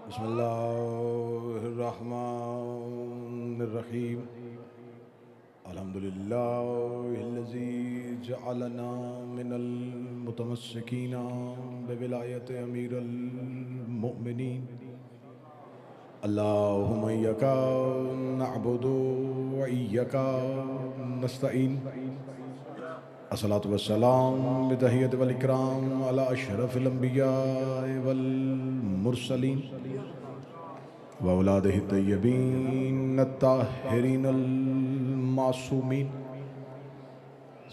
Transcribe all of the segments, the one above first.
बिस्मिल्लाहिर्रहमानिर्रहीम। अल्हम्दुलिल्लाहिल्लज़ी जअलना मिनल मुतमस्सिकीना बिविलायति अमीरुल मुमिनीन। अल्लाहुम्मा इय्याका नअबुदु व इय्याका नस्तईन। अस्सलातु वस्सलाम बितहियति वल इकराम अला अशरफिल अंबिया वल मुरसलीन व औलादिहि तय्यबीन अत्ताहिरीन अल मासूमीन।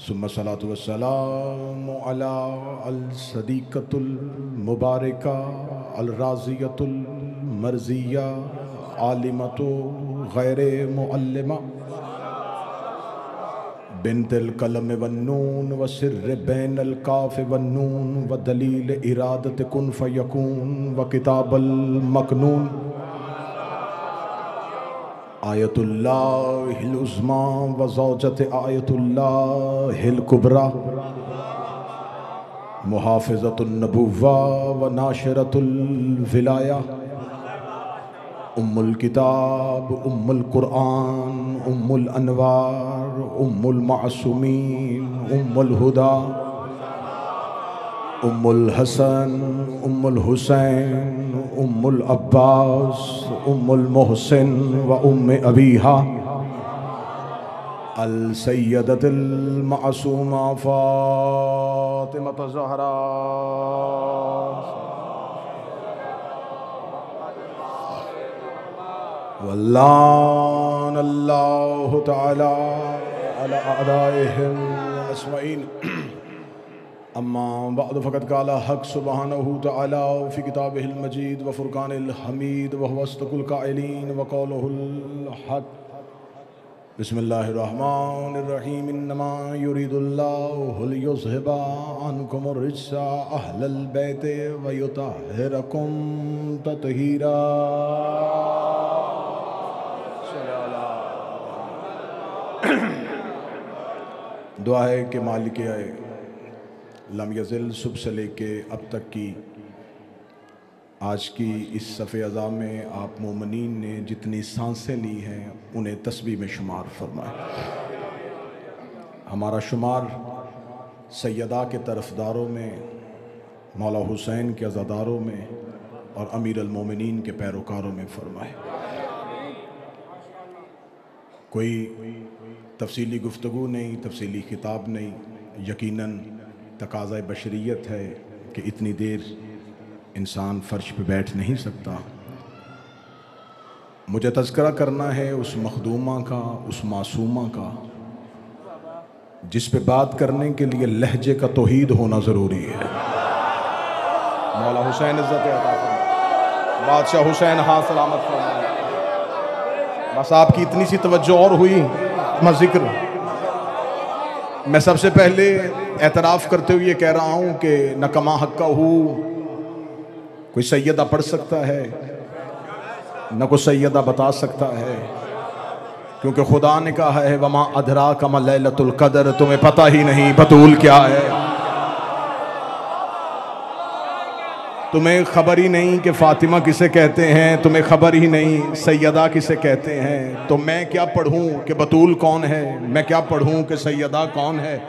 सुम्मा सलातु वस्सलामु अला अल सदीक़तुल मुबारका अल राज़ियतुल मर्ज़िया आलिमतु गैरे मुअल्लिमा बिनतिल कलम वन्नून व सिर्र बैनल काफ वन्नून व दलील इरादत कुन फयकून व किताबल मकनून आयतुल्लाहिल उज़्मा व ज़ौजत आयतुल्लाहिल कुबरा मुहाफ़िज़तुन नबुव्वा व नाशिरतुल विलाया उम्मुल किताब उम्मुल कुरान उम्मुल अनवार उम्मुल मासूमीन उम्मुल हुदा उम्मुल हसन उम्मुल हुसैन उम्मुल अब्बास उम्मुल मोहसिन व उम्मे अबीहा अल सय्यदतुल मासूमा फ़ातिमा ज़हरा वल्लाहु तआला अला अदाइहिम अजमईन। अम्मा बअद फ़क़द क़ाला हक़ सुब्हानहु तआला फ़ी किताबिहिल मजीद व फ़ुरक़ानिल हमीद व हुवा अस्दक़ुल क़ाइलीन व क़ौलुहुल हक़। बिस्मिल्लाहिर्रहमानिर्रहीम। इन्नमा युरीदुल्लाहु लियुज़हिबा अन्कुमुर रिज्सा अहलल बैति व युतहिरकुम तत्हीरा। दुआ है कि मालिक आए लम यज़िल सुबह से लेके अब तक की आज की इस सफ़े अज़ा में आप मोमिनीन ने जितनी सांसें ली हैं उन्हें तस्बीह में शुमार फरमाए। हमारा शुमार सैयदा के तरफदारों में, मौला हुसैन के अज़ादारों में और अमीर अल मोमिनीन के पैरोकारों में फरमाए। कोई तफसीली गुफ्तगू नहीं, तफसीली खिताब नहीं, यकीनन तकाज़ा बशरियत है कि इतनी देर इंसान फ़र्श पे बैठ नहीं सकता। मुझे तज़किरा करना है उस मखदूमा का, उस मासूमा का जिस पे बात करने के लिए लहजे का तौहीद होना ज़रूरी है। मौला हुसैन इज़्ज़त अता फरमाए, बादशाह हुसैन हाँ सलामत फरमाए। बस आपकी इतनी सी तवज्जो और हुई मैं जिक्र। मैं सबसे पहले एतराफ़ करते हुए कह रहा हूँ कि न कमा हक्का हूँ कोई सैयदा पढ़ सकता है, न कोई सैयदा बता सकता है, क्योंकि खुदा ने कहा है वमा अदरा कमा लैलतुल कदर, तुम्हें पता ही नहीं बतूल क्या है, तुम्हें खबर ही नहीं कि फ़ातिमा किसे कहते हैं, तुम्हें खबर ही नहीं सैयदा किसे कहते हैं। तो मैं क्या पढ़ूं कि बतूल कौन है, मैं क्या पढ़ूं कि सैयदा कौन है।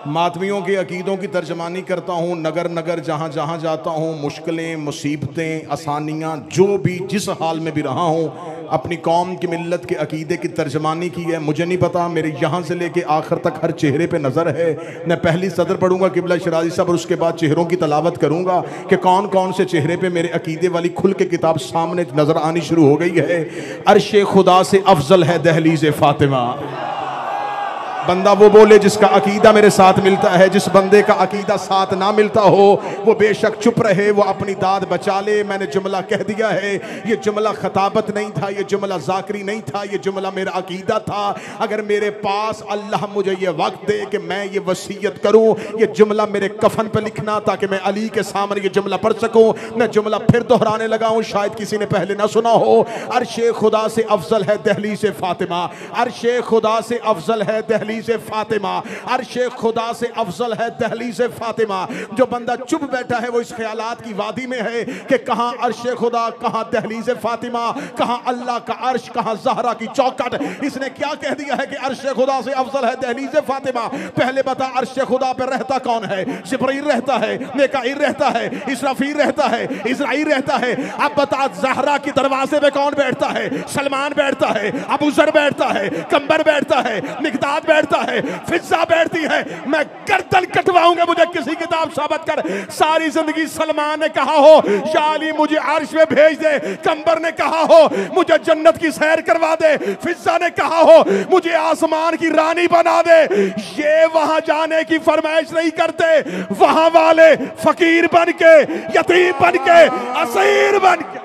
मातमियों के अकीदों की तर्जमानी करता हूँ, नगर नगर जहाँ जहाँ जाता हूँ, मुश्किलें मुसीबतें आसानियाँ जो भी जिस हाल में भी रहा हूँ, अपनी कौम की मिल्लत के अकीदे की तर्जमानी की है। मुझे नहीं पता, मेरे यहाँ से लेके आखिर तक हर चेहरे पे नज़र है। मैं पहली सदर पढ़ूंगा किबला शिराजी साहब और उसके बाद चेहरों की तलावत करूँगा कि कौन कौन से चेहरे पे मेरे अकीदे वाली खुल के किताब सामने नज़र आनी शुरू हो गई है। अर्शे खुदा से अफजल है दहलीज़े फ़ातिमा। बंदा वो बोले जिसका अकीदा मेरे साथ मिलता है, जिस बंदे का अकीदा साथ ना मिलता हो वो बेशक चुप रहे, वो अपनी दाद बचा ले। मैंने जुमला कह दिया है, ये जुमला खताबत नहीं था, ये जुमला जाकरी नहीं था, ये जुमला मेरा अकीदा था। अगर मेरे पास अल्लाह मुझे ये वक्त दे कि मैं ये वसीयत करूं, ये जुमला मेरे कफन पर लिखना ताकि मैं अली के सामने ये जुमला पढ़ सकूं। मैं जुमला फिर दोहराने लगा हूं, शायद किसी ने पहले ना सुना हो। अर्शे खुदा से अफजल है दहलीज़े फ़ातिमा, अर्शे खुदा से अफजल है दहलीज़े दहलीज फातिमा, अर्श खुदा से अफजल है दहलीज फातिमा। जो बंदा चुप बैठा है वो इस ख्यालात की वादी में है कि कहाँ अर्श खुदा, कहाँ दहलीज फातिमा, कहाँ अल्लाह का अर्श, कहाँ ज़हरा की चौखट। इसने क्या कह दिया है कि अर्श खुदा से अफजल है दहलीज फातिमा। पहले बता अर्श खुदा पर रहता कौन है? जिब्रील रहता है, मीकाईल रहता है, इसराफील रहता है, इज़राइल रहता है। अब बता ज़हरा के दरवाजे पे कौन बैठता है? सलमान बैठता है, अबू ज़र बैठता है, कंबर बैठता है, मिक़दाद बैठता है, फिज़ा बैठती है। मैं गर्दन कटवाऊंगा मुझे किसी किताब साबित कर। सारी जिंदगी सलमान ने कहा हो शाली मुझे अर्श में भेज दे, कंबर ने कहा हो मुझे जन्नत की सैर करवा दे, फिज़ा ने कहा हो मुझे आसमान की रानी बना दे। ये वहां जाने की फरमाइश नहीं करते, वहां वाले फकीर बन के, यतीम बन के, असीर बन के।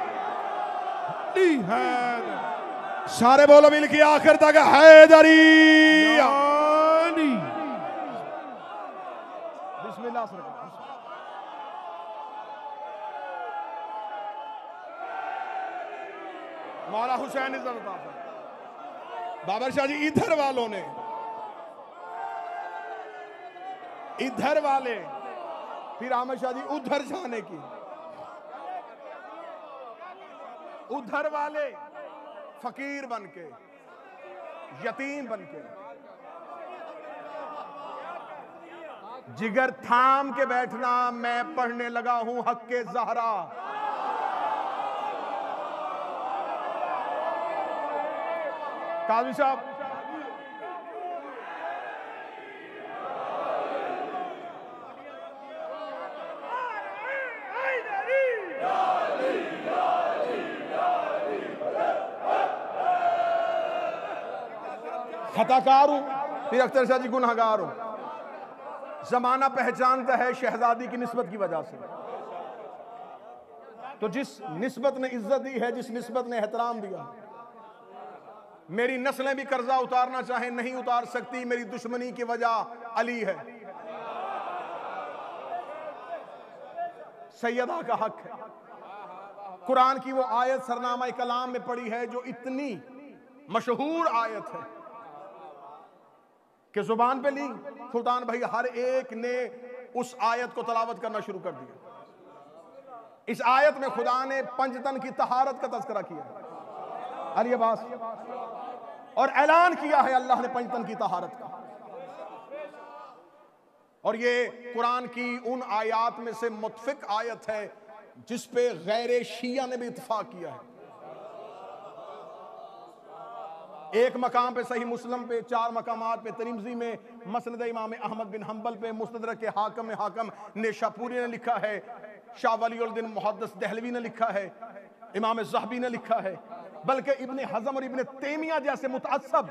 सारे बोलो मिल के आखिर तक हैदरी। बिस्मिल्लाह। मौला हुसैन बाबर शाह जी इधर वालों ने, इधर वाले फिर आमिर शाह जी उधर जाने की, उधर वाले फकीर बन के, यतीम बन के, जिगर थाम के बैठना। मैं पढ़ने लगा हूं हक के ज़हरा। काजी साहब खताकार हूं, फिर अख्तर शाह जी गुनहगार हूं। जमाना पहचानता है शहजादी की निस्बत की वजह से। तो जिस निस्बत ने इज्जत दी है, जिस निस्बत ने एहतराम दिया, मेरी नस्लें भी कर्जा उतारना चाहे नहीं उतार सकती। मेरी दुश्मनी की वजह अली है, सैयदा का हक है। कुरान की वो आयत सरनामा कलाम में पड़ी है जो इतनी मशहूर आयत है कि जुबान पे ली सुल्तान भाई हर एक ने उस आयत को तलावत करना शुरू कर दिया। इस आयत में खुदा ने पंजतन की तहारत का तज़किरा किया, अली अब्बास, और ऐलान किया है अल्लाह ने पंजतन की तहारत का। और ये कुरान की उन आयात में से मुतफिक आयत है जिस पे गैर शिया ने भी इत्तफाक किया है। एक मकाम पे सही मुस्लिम पे, 4 मकामात पे तिरमिज़ी में, मसनद इमाम अहमद बिन हंबल पे, मुस्तदरक के हाकम नेशापुरी ने लिखा है, शाह वलीउद्दीन मुहद्दिस दहलवी ने लिखा है, इमाम ज़हबी ने लिखा है, बल्कि इब्ने हज़म और इब्ने तैमिया जैसे मुतअस्सब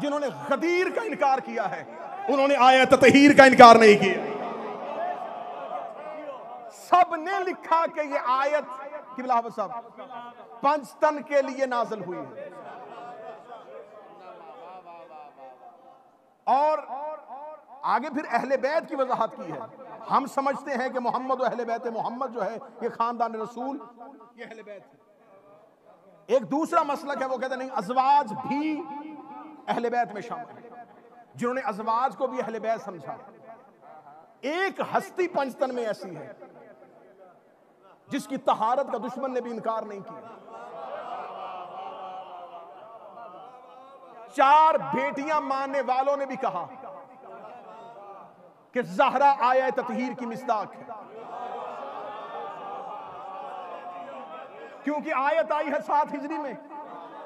जिन्होंने गदीर का इनकार किया है, उन्होंने आयत ततहीर का इनकार नहीं किया। सब ने लिखा कि ये आयत किबला हाफ़िज़ साहब पंजतन के लिए नाज़िल हुई है। और आगे फिर अहले बैत की वजाहत की है। हम समझते हैं कि मोहम्मद और अहले बैत मोहम्मद जो है ये खानदान रसूल, ये अहले बैत है। एक दूसरा मसलक है, वो कहते नहीं अज़वाज भी अहले बैत में शामिल है, जिन्होंने अज़वाज को भी अहले बैत समझा। एक हस्ती पंजतन में ऐसी है जिसकी तहारत का दुश्मन ने भी इनकार नहीं किया। 4 बेटियां मानने वालों ने भी कहा कि ज़हरा आया ततहीर की मिस्दाक है, क्योंकि आयत आई है 7 हिजरी में,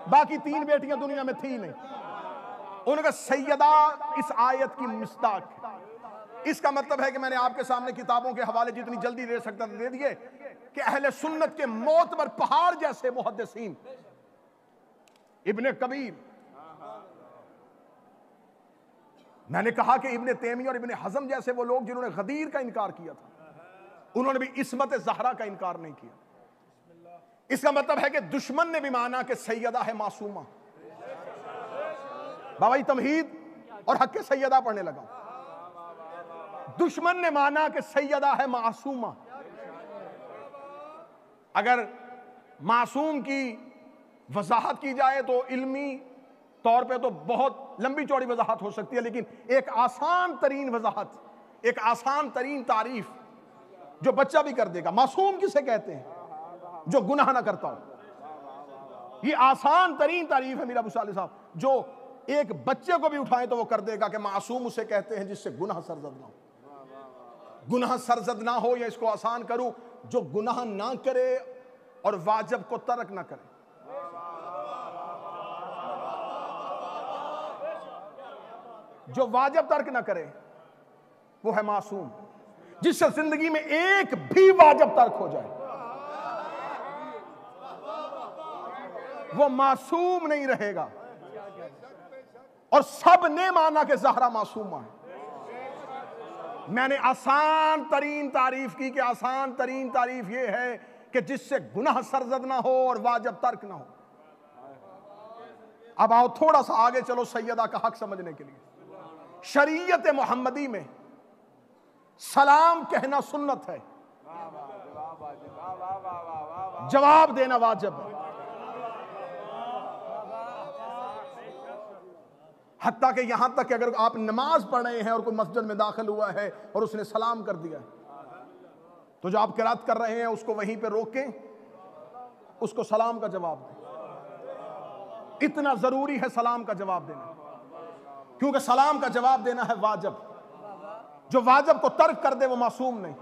बाकी 3 बेटियां दुनिया में थी नहीं। उनका सैयदा इस आयत की मिस्दाक है। इसका मतलब है कि मैंने आपके सामने किताबों के हवाले जितनी जल्दी दे सकता था दे दिए कि अहले सुन्नत के मोतबर पहाड़ जैसे मुहद्दिसीन, इब्ने कबीर, मैंने कहा कि इब्ने तैमिया और इब्ने हज़म जैसे वो लोग जिन्होंने गदीर का इनकार किया था, उन्होंने भी इस्मत ज़हरा का इनकार नहीं किया। इसका मतलब है कि दुश्मन ने भी माना कि सैयदा है मासूमा। बाबा तमहीद और हक सैयदा पढ़ने लगा। दुश्मन ने माना कि सैयदा है मासूमा। अगर मासूम की वजाहत की जाए तो इल्मी तौर पे तो बहुत लंबी चौड़ी वजाहत हो सकती है, लेकिन एक आसान तरीन वजाहत, एक आसान तरीन तारीफ जो बच्चा भी कर देगा। मासूम किसे कहते हैं? जो गुनाह ना करता हो। ये आसान तरीन तारीफ है मीरा अबू सालेह साहब, जो एक बच्चे को भी उठाएं तो वो कर देगा कि मासूम उसे कहते हैं जिससे गुनाह सरजद ना हो। गुनाह सरजद ना हो, या इसको आसान करूं, जो गुनाह ना करे और वाजिब को तर्क ना करे। जो वाजिब तर्क ना करे वो है मासूम। जिससे जिंदगी में एक भी वाजिब तर्क हो जाए वो मासूम नहीं रहेगा। और सब ने माना कि ज़हरा मासूमा है। मैंने आसान तरीन तारीफ की कि आसान तरीन तारीफ यह है कि जिससे गुनाह सरजद ना हो और वाजिब तर्क ना हो। अब आओ थोड़ा सा आगे चलो सैयदा का हक समझने के लिए। शरीयत मोहम्मदी में सलाम कहना सुन्नत है, जवाब देना वाजिब है। हत्ता कि यहां तक कि अगर आप नमाज पढ़ रहे हैं और कोई मस्जिद में दाखिल हुआ है और उसने सलाम कर दिया है, तो जो आप किरात कर रहे हैं उसको वहीं पे रोकें, उसको सलाम का जवाब दें। इतना जरूरी है सलाम का जवाब देना, क्योंकि सलाम का जवाब देना है वाजिब। जो वाजिब को तर्क कर दे वो मासूम नहीं।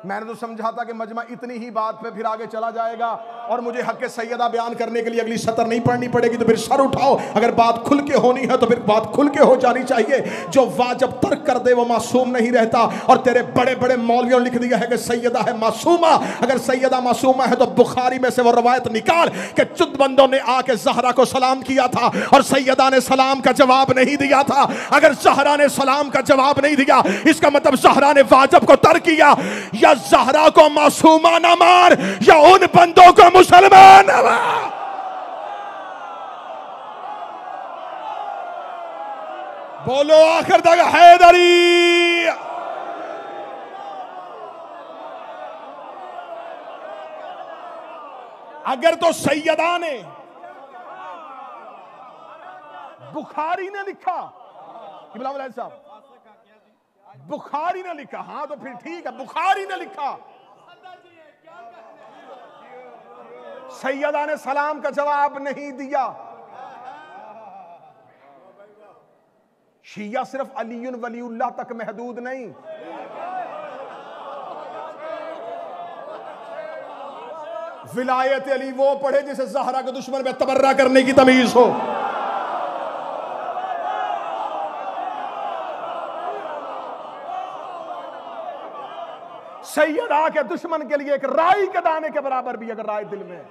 मैंने तो समझा था कि मजमा इतनी ही बात पे फिर आगे चला जाएगा और मुझे हक सैयदा बयान करने के लिए अगली सतर नहीं पढ़नी पड़ेगी, तो फिर सर उठाओ। अगर बात खुल के होनी है तो फिर बात खुल के हो जानी चाहिए। जो वाजिब तर्क कर दे वो मासूम नहीं रहता। और तेरे बड़े बड़े मौलवियों ने लिख दिया है कि सैयदा है मासूमा। अगर सैयदा मासूमा है तो बुखारी में से वो रवायत निकाल कि चुद बंदों ने आके ज़हरा को सलाम किया था और सैयदा ने सलाम का जवाब नहीं दिया था। अगर ज़हरा ने सलाम का जवाब नहीं दिया, इसका मतलब ज़हरा ने वाजिब को तर्क किया। या ज़हरा को मासूमा ना मार, या उन बंदों को मुसलमान ना मार। बोलो आखिर तक हैदरी। अगर तो सैयदा ने, बुखारी ने लिखा, साहब बुखारी ने लिखा, हाँ तो फिर ठीक है, बुखारी ने लिखा सैयदा ने सलाम का जवाब नहीं दिया। शिया सिर्फ अलीयुन वलीउल्लाह तक महदूद नहीं, विलायत अली वो पढ़े जिसे ज़हरा के दुश्मन में तबर्रा करने की तमीज हो। सैयदा के दुश्मन के लिए एक राई के दाने के बराबर भी अगर राय दिल में है।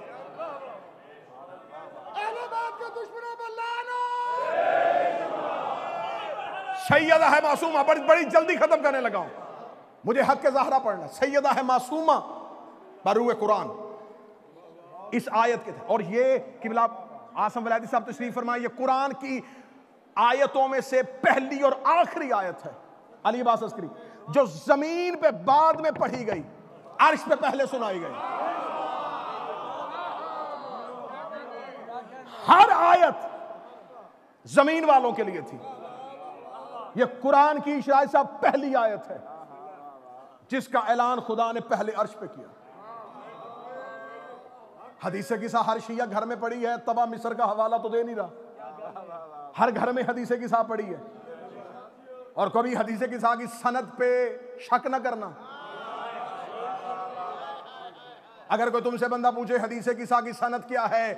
सैयदा है मासूमा, बड़ी जल्दी खत्म करने लगा हूं, मुझे हक के ज़हरा पढ़ना। सैयदा है मासूमा बरूए कुरान इस आयत के थे। और ये किबला आसम वलायती साहब तशरीफ फरमाए, ये कुरान की आयतों में से पहली और आखिरी आयत है अली अब्बास अस्करी जो जमीन पे बाद में पढ़ी गई, अर्श पे पहले सुनाई गई। हर आयत जमीन वालों के लिए थी। यह कुरान की शायद साहब पहली आयत है जिसका ऐलान खुदा ने पहले अर्श पे किया। हदीस किसा हर शिया घर में पड़ी है, तबा मिस्र का हवाला तो दे नहीं रहा। हर घर में हदीस किसा पड़ी है। और कभी हदीस किसा की सनद पे शक न करना। अगर कोई तुमसे बंदा पूछे हदीस किसा की सनद क्या है,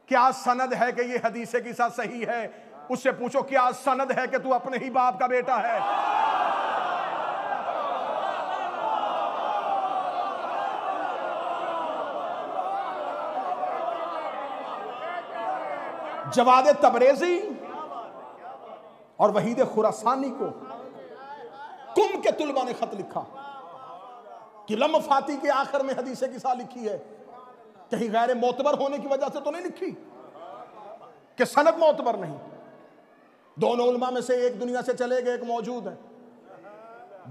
क्या सनद है कि ये हदीस किसा सही है, उससे पूछो क्या सनद है कि तू अपने ही बाप का बेटा है। जवाद तबरेजी और वहीद खुरासानी को कुम के तुलबा ने खत लिखा कि लम फाती के आखिर में हदीस किसा लिखी है, कहीं गैर मोतबर होने की वजह से तो नहीं लिखी कि सनद मोतबर नहीं। दोनों उलमा में से एक दुनिया से चले गए, एक मौजूद है।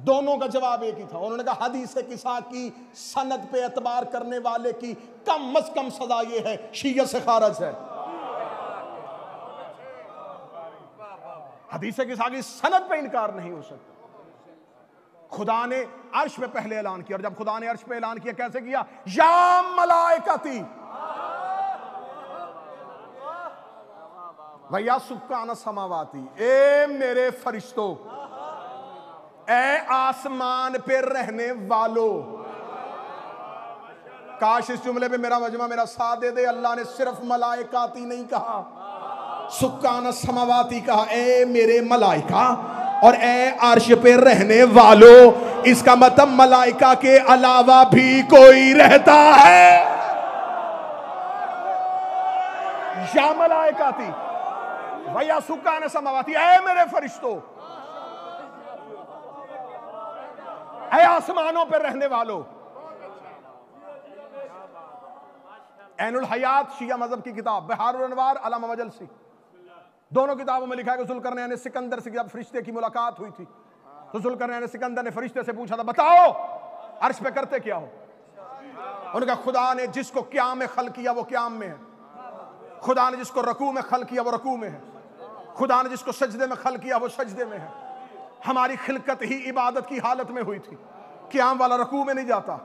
दोनों का जवाब एक ही था। उन्होंने कहा हदीस किसा की सनद पे एतबार करने वाले की कम अज कम सजा ये है शियत से खारज है। हदीस के साथ सनद पे इनकार नहीं हो सकता। खुदा ने अर्श पे पहले ऐलान किया, और जब खुदा ने अर्श पे ऐलान किया कैसे किया? या मलाइकती वया सुक्कान समावाती, ए मेरे फरिश्तों, ए आसमान पे रहने वालों। काश इस जुमले पे मेरा मजमा मेरा साथ दे दे। अल्लाह ने सिर्फ मलाइकाती नहीं कहा, सुक्कान समावाती कहा, ए मेरे मलाइका और ए अर्श पे रहने वालों। इसका मतलब मलाइका के अलावा भी कोई रहता है। या मलाइकाती वया सुक्कान समावाती, ए मेरे फरिश्तों, ए आसमानों पर रहने वालों। ऐनुल हयात शिया मजहब की किताब, बहारुल अनवार अल्लामा मजलसी, दोनों किताबों में लिखा है कि जुल्करनैन ने सिकंदर से जब फरिश्ते की मुलाकात हुई थी तो जुल्करनैन सिकंदर ने फरिश्ते से पूछा था, बताओ अर्श पे करते क्या हो? उनका खुदा ने जिसको क़याम में खल किया वो क़याम में है, खुदा ने जिसको रकू में खल किया वो रकू में है, खुदा ने जिसको सजदे में खल किया वो सजदे में है। हमारी खिलकत ही इबादत की हालत में हुई थी। क़याम वाला रकू में नहीं जाता,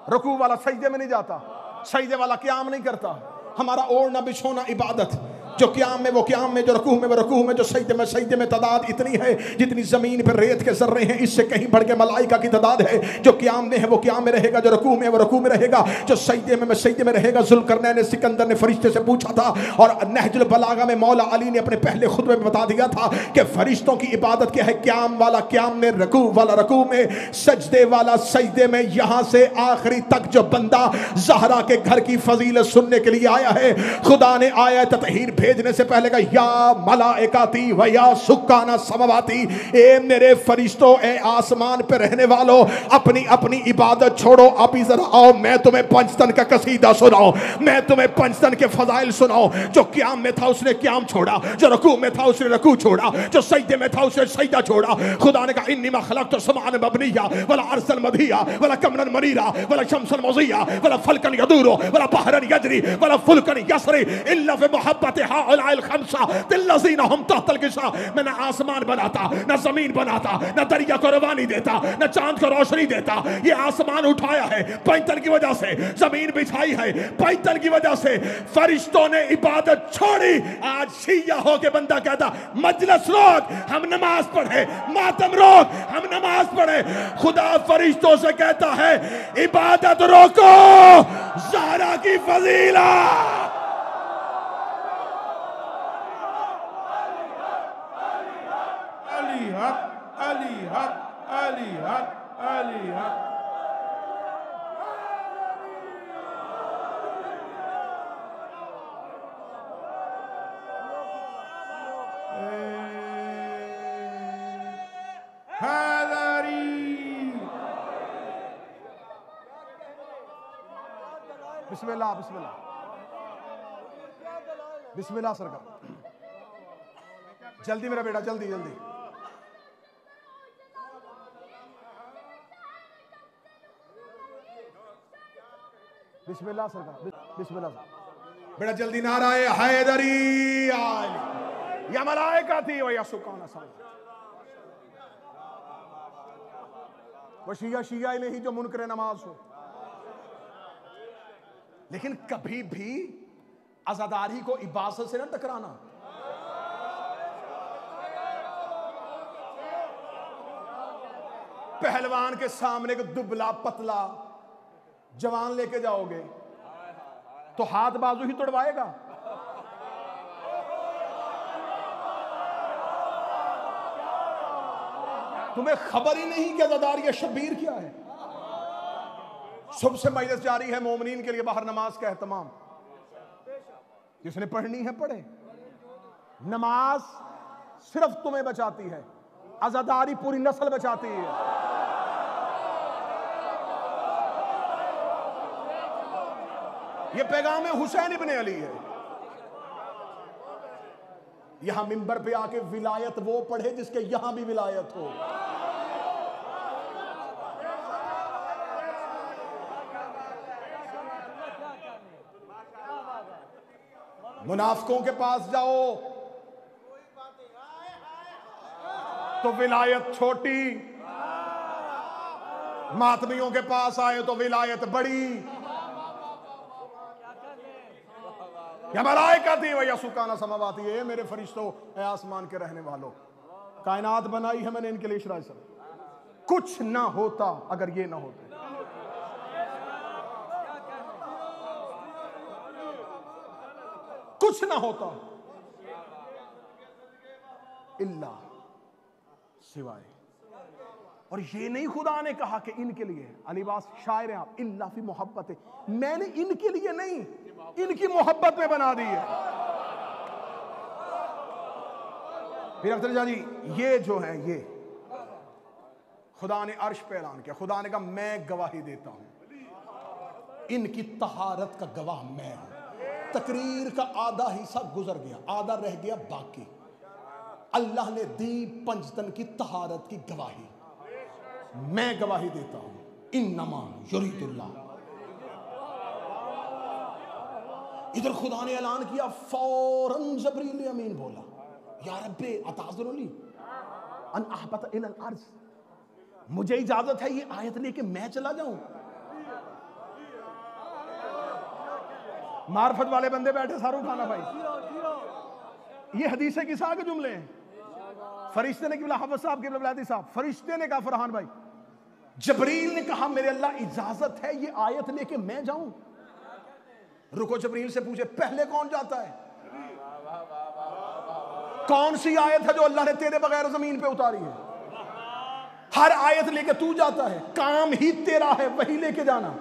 रकू वाला सजदे में नहीं जाता, सजदे वाला क़याम नहीं करता। हमारा ओढ़ना बिछोना इबादत, जो क़याम में वो क़याम में, जो रकूह में वो रकूह में, जो सजदे में तादाद इतनी है जितनी ज़मीन पर रेत के ज़र्रे हैं, इससे कहीं बढ़ के मलाइका की तादाद है। जो क़याम में है वो क़याम में रहेगा, जो रकूह में वो रकूह में रहेगा, जो सजदे में सजदे में रहेगा। ज़ुल्करनैन सिकंदर ने फरिश्ते से पूछा था, और नहजुल बलागा में मौला अली ने अपने पहले खुतबे में बता दिया था कि फरिश्तों की इबादत क्या है। क़याम वाला क़याम में, रकूह वाला रकूह में, सजदे वाला सजदे में। यहाँ से आखिरी तक जो बंदा ज़हरा के घर की फजीलत सुनने के लिए आया है, खुदा ने आयत ततहीर भेजने से पहले का या मलाइकाती व या सुक्काना समावाती, ए मेरे फरिश्तों, ए आसमान पे रहने वालों, अपनी अपनी इबादत छोड़ो, आप ही जरा आओ, मैं तुम्हें पंचतन का कसीदा सुनाऊं, मैं तुम्हें पंचतन के फजाइल सुनाऊं। जो क़याम में था उसने क़याम छोड़ा, जो रकू में था उसने रकू छोड़ा, जो सजदे में था उसने सजदा छोड़ा। खुदा ने कहा इन्नी मा खलक़तु समाअन मबनिया वला अर्सन मदिया वला कमरन मनीरा वला शमसन मज़िया वला फल्कन यदूरो वला बहरन यजरी वला फुल्कन यसरी इल्ला फी मुहब्बतिहा अल खमसा तिल्लज़ीना हम तहतल किसा। मैं न आसमान बनाता, न जमीन बनाता, न दरिया को रवानी देता, न चांद को रोशनी देता। ये आसमान उठाया है पैंतन की वजह से, जमीन बिछाई है पैंतन की वजह से, फरिश्तों ने इबादत छोड़ी। आज शिया हो के बंदा कहता मजलिस रोक, हम नमाज पढ़े, मातम रोक, हम नमाज पढ़े। खुदा फरिश्तों से कहता है इबादत रोको, ज़हरा की फजीला। अली हक, अली हक, अली हक, अली हक। बिस्मिल्लाह बिस्मिल्लाह बिस्मिल्लाह सरकार, जल्दी मेरा बेटा, जल्दी जल्दी। बिस्मिल्लाह सरकार, बिस्मिल्लाह बेटा, जल्दी। नाराए हैदरी या मलाइकाती व या सुक्काना समावाती। वो शिया शिया ही नहीं जो मुनकर नमाज हो, लेकिन कभी भी अज़ादारी को इबादत से न टकराना। पहलवान के सामने को दुबला पतला जवान लेके जाओगे तो हाथ बाजू ही तोड़वाएगा। तुम्हें खबर ही नहीं कि अज़ादारी या शब्बीर क्या है। सबसे मजलिस जारी है मोमिनीन के लिए, बाहर नमाज का एहतमाम। जिसने पढ़नी है पढ़े। नमाज सिर्फ तुम्हें बचाती है, अज़ादारी पूरी नस्ल बचाती है। ये पैगाम हुसैन इब्ने अली है। यहां मिंबर पे आके विलायत वो पढ़े जिसके यहां भी विलायत हो। मुनाफिकों के पास जाओ, तो विलायत छोटी, मातमियों के पास आए तो विलायत बड़ी। या मलाइका थी वह सुकाना समावाती है, मेरे फरिश्तों, ए आसमान के रहने वालों, कायनात बनाई है मैंने इनके लिए इशरा से। कुछ ना होता अगर ये ना होते। कुछ ना होता इल्ला सिवाय। और ये नहीं खुदा ने कहा कि इनके लिए, अलीबास शायर हैं आप, इल्ला फी मोहब्बत है, मैंने इनके लिए नहीं इनकी मोहब्बत में बना दी है। फिर अख्तर जी ये जो है ये खुदा ने अर्श पे ऐलान किया, खुदा ने कहा मैं गवाही देता हूं, इनकी तहारत का गवाह मैं हूं। तकरीर का आधा हिस्सा गुजर गया, आधा रह गया बाकी। अल्लाह ने दी पंजतन की तहारत की गवाही, मैं गवाही देता हूं, इन्नमा युरीदुल्लाह। इधर खुदा ने ऐलान किया, फौरन जबरील अमीन बोला, या रब्बे अताज़ुरुनी अन अहबत इलल अर्ज़, मुझे इजाजत है ये आयत लेके मैं चला जाऊं। मार्फत वाले बंदे बैठे सारू खाना भाई, ये हदीस किसा के जुमले हैं। फरिश्ते ने किबला हाफिज साहब, किबला बलादी साहब, फरिश्ते ने कहा फरहान भाई, जबरील ने कहा मेरे अल्लाह इजाजत है ये आयत लेके मैं जाऊं। रुको, जबरील से पूछे पहले कौन जाता है? कौन सी आयत है जो अल्लाह ने तेरे बगैर जमीन पे उतारी है? हर आयत लेके तू जाता है, काम ही तेरा है वही लेके जाना।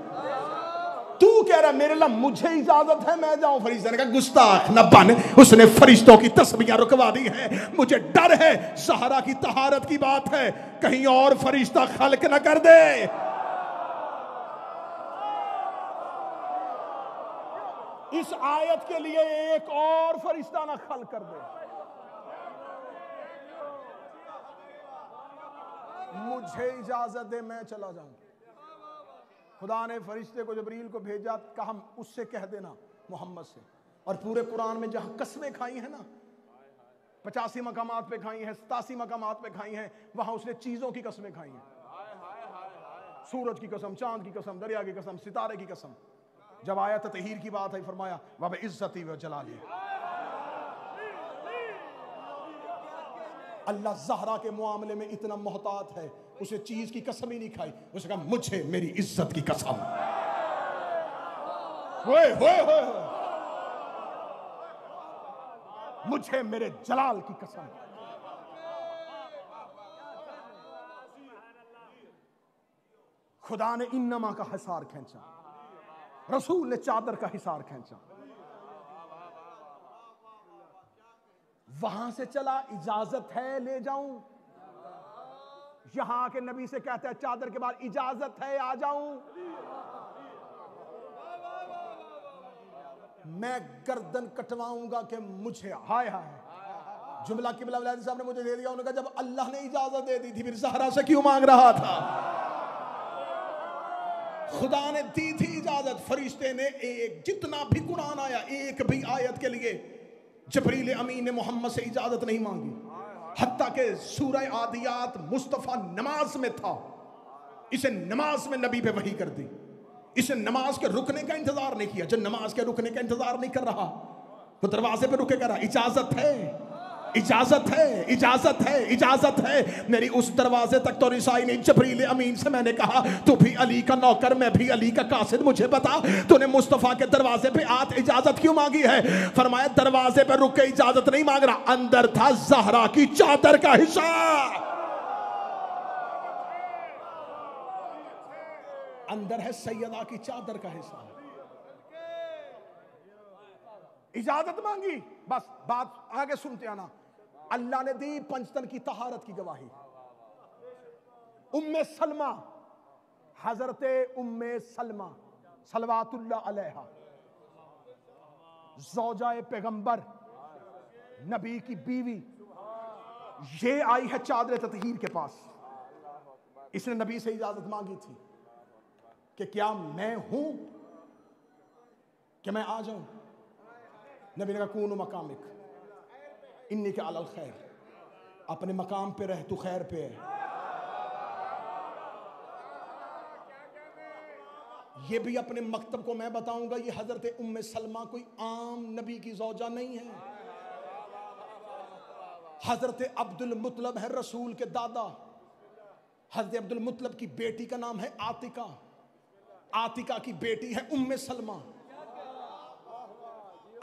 तू कह रहा मेरे अल्लाह मुझे इजाजत है मैं जाऊं। फरिश्ते ने कहा गुस्ताख न बन, उसने फरिश्तों की तस्बीहां रुकवा दी है। मुझे डर है ज़हरा की तहारत की बात है, कहीं और फरिश्ता खल्क न कर दे। इस आयत के लिए एक और फरिश्ता ना खल्क कर दे। मुझे इजाजत दे मैं चला जाऊं। खुदा ने फरिश्ते को जबरील को भेजा, कहा उससे कह देना मोहम्मद से। और पूरे कुरान में जहां कसमें खाई है ना, 85 मकामात पे खाई हैं, 87 मकामात पे खाई हैं, वहां उसने चीजों की कसमें खाई हैं। सूरज की कसम, चांद की कसम, दरिया की कसम, सितारे की कसम। जब आया ततहीर की बात है, फरमाया वह इज्जती व जलाली। अल्लाह ज़हरा के मामले में इतना मोहतात है, उसे चीज की कसम ही नहीं खाई। उसने कहा मुझे मेरी इज्जत की कसम, मुझे मेरे जलाल की कसम। खुदा ने इन्नमा का हिसार खींचा, रसूल ने चादर का हिसार खींचा। वहां से चला, इजाजत है ले जाऊं। यहां के नबी से कहता है चादर के बाद इजाजत है आ जाऊं। मैं गर्दन कटवाऊंगा कि मुझे, हाय हाय, जुमला किबला वलादी साहब ने मुझे दे दिया। उन्होंने कहा जब अल्लाह ने इजाजत दे दी थी फिर ज़हरा से क्यों मांग रहा था? खुदा ने दी थी इजाजत। फरिश्ते ने एक, जितना भी कुरान आया, एक भी आयत के लिए जबरील अमीन ने मोहम्मद से इजाजत नहीं मांगी। हत्ता के सूरह आदियात मुस्तफ़ा नमाज में था, इसे नमाज में नबी पे वही कर दी। इसे नमाज के रुकने का इंतजार नहीं किया। जब नमाज के रुकने का इंतजार नहीं कर रहा तो दरवाजे पे रुके करा, इजाजत है, इजाजत है, इजाजत है, इजाजत है। मेरी उस दरवाजे तक तो रिसाई नहीं। जबरील अमीन से मैंने कहा तू भी अली का नौकर, मैं भी अली का कासिद, मुझे बता तूने मुस्तफ़ा के दरवाजे पे आत इजाजत क्यों मांगी है? फरमाया दरवाजे पे रुक के इजाजत नहीं मांग रहा, अंदर था ज़हरा की चादर का हिस्सा। अंदर है सैयदा की चादर का हिस्सा। इजाजत मांगी, बस बात आगे सुनते आना। अल्लाह ने दी पंचतन की तहारत की गवाही। उम्मे सलमा, हजरते उम्मे सलमा सलवातुल्लाह अलैहा, ज़ौजाए पैगंबर, नबी की बीवी, ये आई है चादर ततहीर के पास। इसने नबी से इजाजत मांगी थी कि क्या मैं हूं कि मैं आ जाऊं? नबी ने कहा कूनु मकामिक इन्नी के अलल खैर, अपने मकाम पे रह, तू खैर पे है। ये भी अपने मकतब को मैं बताऊंगा, ये हजरत उम्मे सलमा कोई आम नबी की ज़ौजा नहीं है। हजरत अब्दुल मुतलब है रसूल के दादा। हजरत अब्दुल मुतलब की बेटी का नाम है आतिका। आतिका की बेटी है उम्मे सलमा।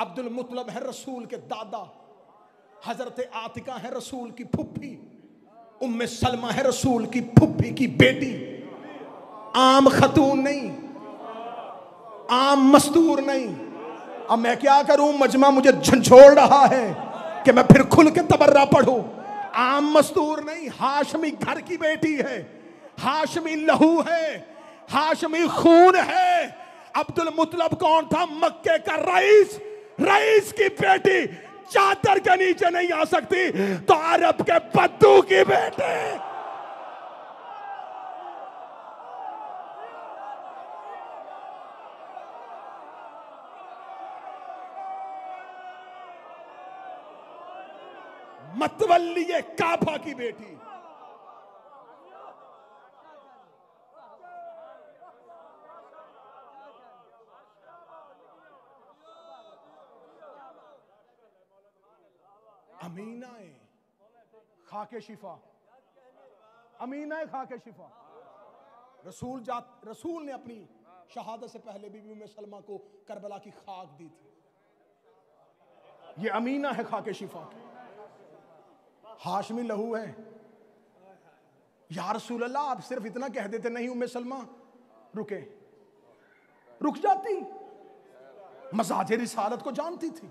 अब्दुल मुतलब है रसूल के दादा। हजरत आतिका है रसूल की फुफ्फी। उम्मे सलमा है रसूल की फुफ्फी की बेटी। आम खतून नहीं, आम मस्तूर नहीं। अब मैं क्या करूं, मजमा मुझे झंझोड़ रहा है कि मैं फिर खुल के तबर्रा पढ़ूं। आम मस्तूर नहीं, हाशमी घर की बेटी है, हाशमी लहू है, हाशमी खून है। अब्दुल मुतलब कौन था? मक्के का रईस। रईस की बेटी चादर के नीचे नहीं आ सकती तो अरब के बद्दू की बेटी। मतवल्ली काफा की बेटी। अमीना खाके शिफा, अमीना खाके शिफा। रसूल ने अपनी शहादत से पहले बीबी उम्मे सलमा को करबला की खाक दी थी। ये अमीना है खाके शिफा की, हाशमी लहू है। या रसूल अल्लाह, आप सिर्फ इतना कह देते नहीं उम्मे सलमा रुके, रुक जाती। मजाज रिसालत को जानती थी।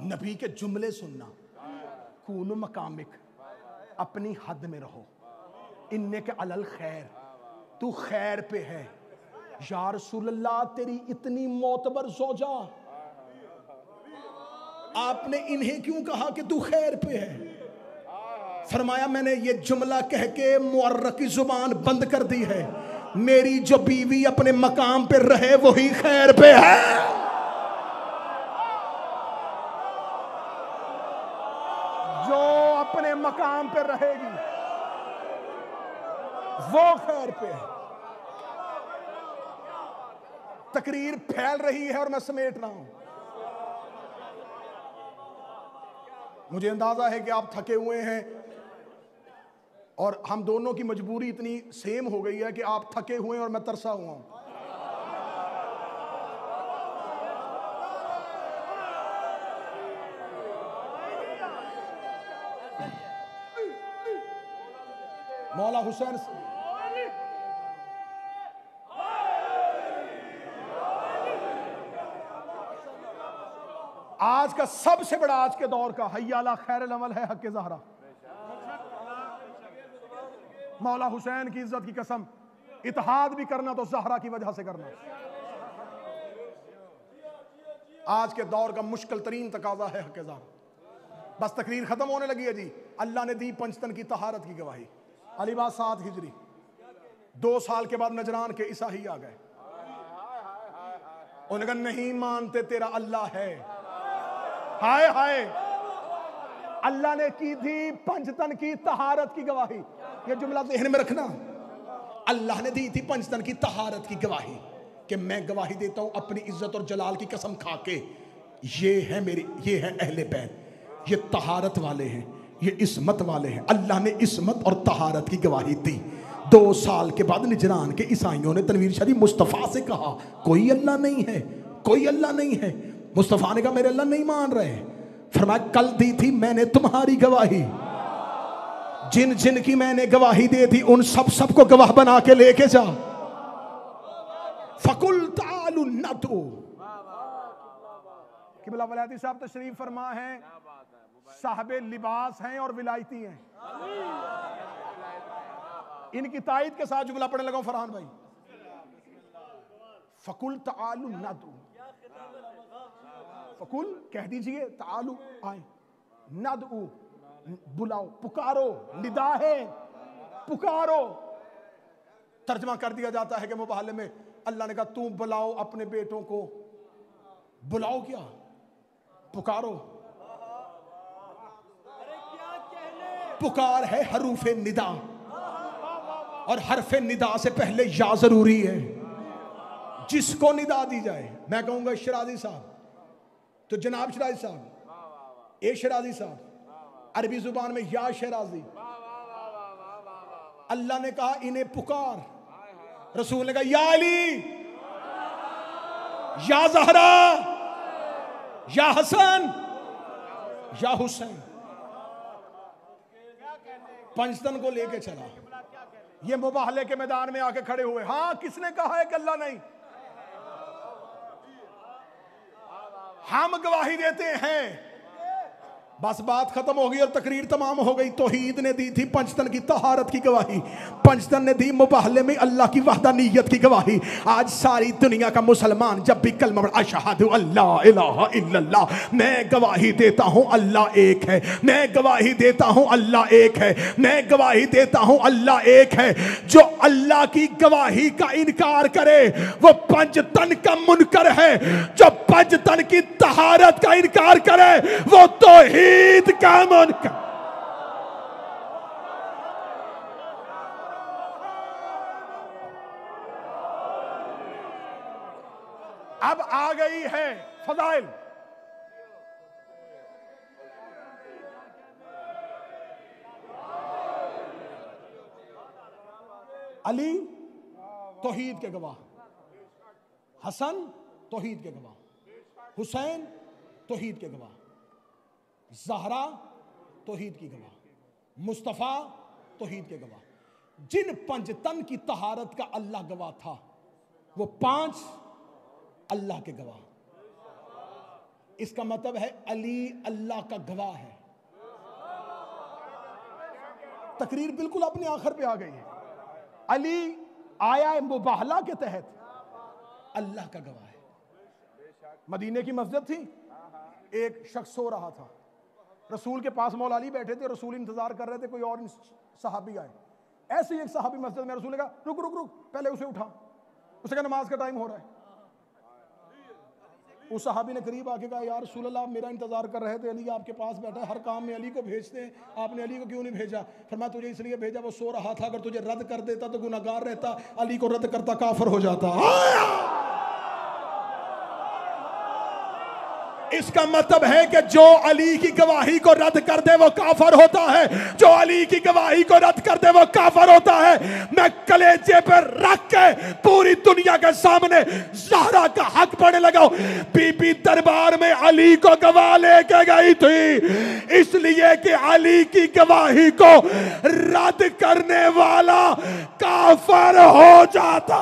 नबी के जुमले सुनना, कूनु मकामिक, अपनी हद में रहो, इन्ने के अलल खैर, तू खैर पे है। या रसूल अल्लाह, तेरी इतनी मोतबर ज़ौजा, आपने इन्हें क्यों कहा कि तू खैर पे है? फरमाया मैंने ये जुमला कह के मुअर्रख की जुबान बंद कर दी है। मेरी जो बीवी अपने मकाम पे रहे वही खैर पे है। जो अपने मकाम पे रहेगी वो खैर पे है। तकरीर फैल रही है और मैं समेट रहा हूं। मुझे अंदाजा है कि आप थके हुए हैं और हम दोनों की मजबूरी इतनी सेम हो गई है कि आप थके हुए हैं और मैं तरसा हुआ हूं। मौला हुसैन आज का सबसे बड़ा, आज के दौर का हय्याला खैरुल अमल है हक़ ज़हरा। मौला हुसैन की इज्जत की कसम, इत्तेहाद भी करना तो ज़हरा की वजह से करना। आज के दौर का मुश्किल तरीन तकाजा है हक़ ज़हरा। बस तकरीर खत्म होने लगी है जी। अल्लाह ने दी पंचतन की तहारत की गवाही। अलीबाद 7 हिजरी, 2 साल के बाद नजरान के ईसाई आ गए। उन्होंने कहा नहीं मानते तेरा अल्लाह है। हाय हाय, अल्लाह ने की थी पंचतन की तहारत की गवाही। ये जुमला ज़हन में रखना। अल्लाह ने दी थी पंचतन की तहारत की गवाही कि मैं गवाही देता हूं अपनी इज्जत और जलाल की कसम खा के, ये है मेरी, ये है अहले बैत, ये तहारत वाले हैं, ये इस्मत वाले हैं। अल्लाह ने इस्मत और तहारत की गवाही दी। 2 साल के बाद निजरान के ईसाइयों ने तनवीर शरीफ मुस्तफ़ा से कहा कोई अल्लाह नहीं है, कोई अल्लाह नहीं है। मुस्तफ़ा ने कहा मेरे अल्लाह नहीं मान रहे। फरमाया कल दी थी मैंने तुम्हारी गवाही, जिन जिन की मैंने गवाही दी थी उन सब को गवाह बना के लेके जा। फकुल तालु नदु। किबला वलायती साहब तशरीफ फरमा है, साहबे लिबास हैं और विलायती हैं। इनकी तायद के साथ जुमला पढ़ने लगा फरहान भाई। फकुल तालु नदु, फकुल कह दीजिए, तालु आए, नदु बुलाओ, पुकारो, निदा है पुकारो। तर्जमा कर दिया जाता है कि मुबाहले में अल्लाह ने कहा तू बुलाओ अपने बेटों को। बुलाओ क्या, पुकारो। पुकार है हरूफे निदा, और हरफे निदा से पहले या जरूरी है। जिसको निदा दी जाए, मैं कहूंगा शराजी साहब तो जनाब शराजी साहब, ए शराजी साहब, अरबी जुबान में या शराजी। अल्लाह ने कहा इन्हें पुकार, रसूल ने कहा या अली, या जहरा, या हसन, या हुसैन। पंचतन को लेके चला, ये मुबाहले के मैदान में आके खड़े हुए। हाँ, किसने कहा है कि अल्लाह नहीं? हम गवाही देते हैं। बस बात खत्म हो गई और तकरीर तमाम हो गई। तौहीद ने दी थी पंचतन की तहारत की गवाही, पंचतन ने दी मुबाहले में अल्लाह की वहदानियत की गवाही। आज सारी दुनिया का मुसलमान जब भी कलमा पढ़े, अशहदु अल्ला इलाहा इल्लल्लाह, मैं गवाही देता हूं अल्लाह एक है, मैं गवाही देता हूं अल्लाह एक है, मैं गवाही देता हूं अल्लाह एक है। जो अल्लाह की गवाही का इनकार करे वो पंचतन का मुनकर है, जो पंचतन की तहारत का इनकार करे वो तौहीद का मुनकर। अब आ गई है फजाइल। अली तौहीद के गवाह, हसन तौहीद के गवाह, हुसैन तौहीद के गवाह, ज़हरा तौहीद की गवाह, मुस्तफ़ा तौहीद के गवाह। जिन पंचतन की तहारत का अल्लाह गवाह था वो 5 अल्लाह के गवाह। इसका मतलब है अली अल्लाह का गवाह है। तकरीर बिल्कुल अपने आखिर पे आ गई है। अली आया मुबाहला के तहत अल्लाह का गवाह है। मदीने की मस्जिद थी, एक शख्स सो रहा था, रसूल के पास मौला अली बैठे थे, रसूल इंतजार कर रहे थे कोई और सहाबी आए। ऐसे ही एक सहाबी मस्जिद में, रसूल ने कहा रुक रुक रुक, पहले उसे उठा, उसे कहा नमाज का टाइम हो रहा है। उस सहाबी ने करीब आके कहा यार रसूल अल्लाह, आप मेरा इंतजार कर रहे थे, अली आपके पास बैठा है, हर काम में अली को भेजते हैं, आपने अली को क्यों नहीं भेजा? फरमाया तुझे इसलिए भेजा, वो सो रहा था, अगर तुझे रद्द कर देता तो गुनाहगार रहता, अली को रद्द करता काफिर हो जाता। इसका मतलब है कि जो अली की गवाही को रद्द कर दे वो काफिर होता है, जो अली की गवाही को रद्द कर दे वो काफिर होता है। मैं कलेजे पर रख के पूरी दुनिया के सामने ज़हरा का हक पढ़ने लगा। बीबी दरबार में अली को गवाह लेके गई थी इसलिए कि अली की गवाही को रद्द करने वाला काफिर हो जाता।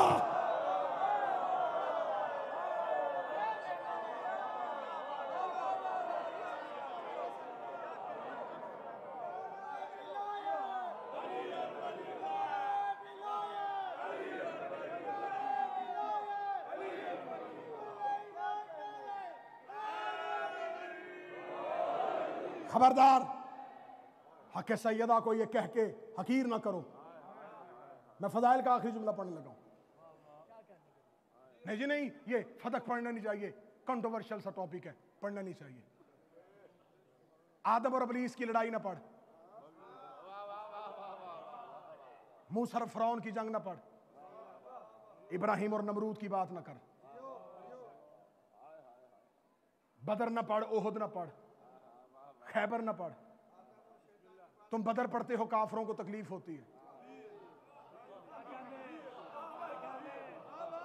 खबरदार, हक सैयदा को ये कह के हकीर ना करो। मैं फजाइल का आखिरी जुमला पढ़ने लगा हूं। नहीं जी नहीं, ये फतक पढ़ना नहीं चाहिए, कंट्रोवर्शियल सा टॉपिक है, पढ़ना नहीं चाहिए। आदम और इब्लीस की लड़ाई ना पढ़, मूसा और फिरौन की जंग ना पढ़, इब्राहिम और नमरूद की बात ना कर, बदर ना पढ़, ओहद ना पढ़, खैबर ना पढ़। तुम बदर पढ़ते हो, काफरों को तकलीफ होती है।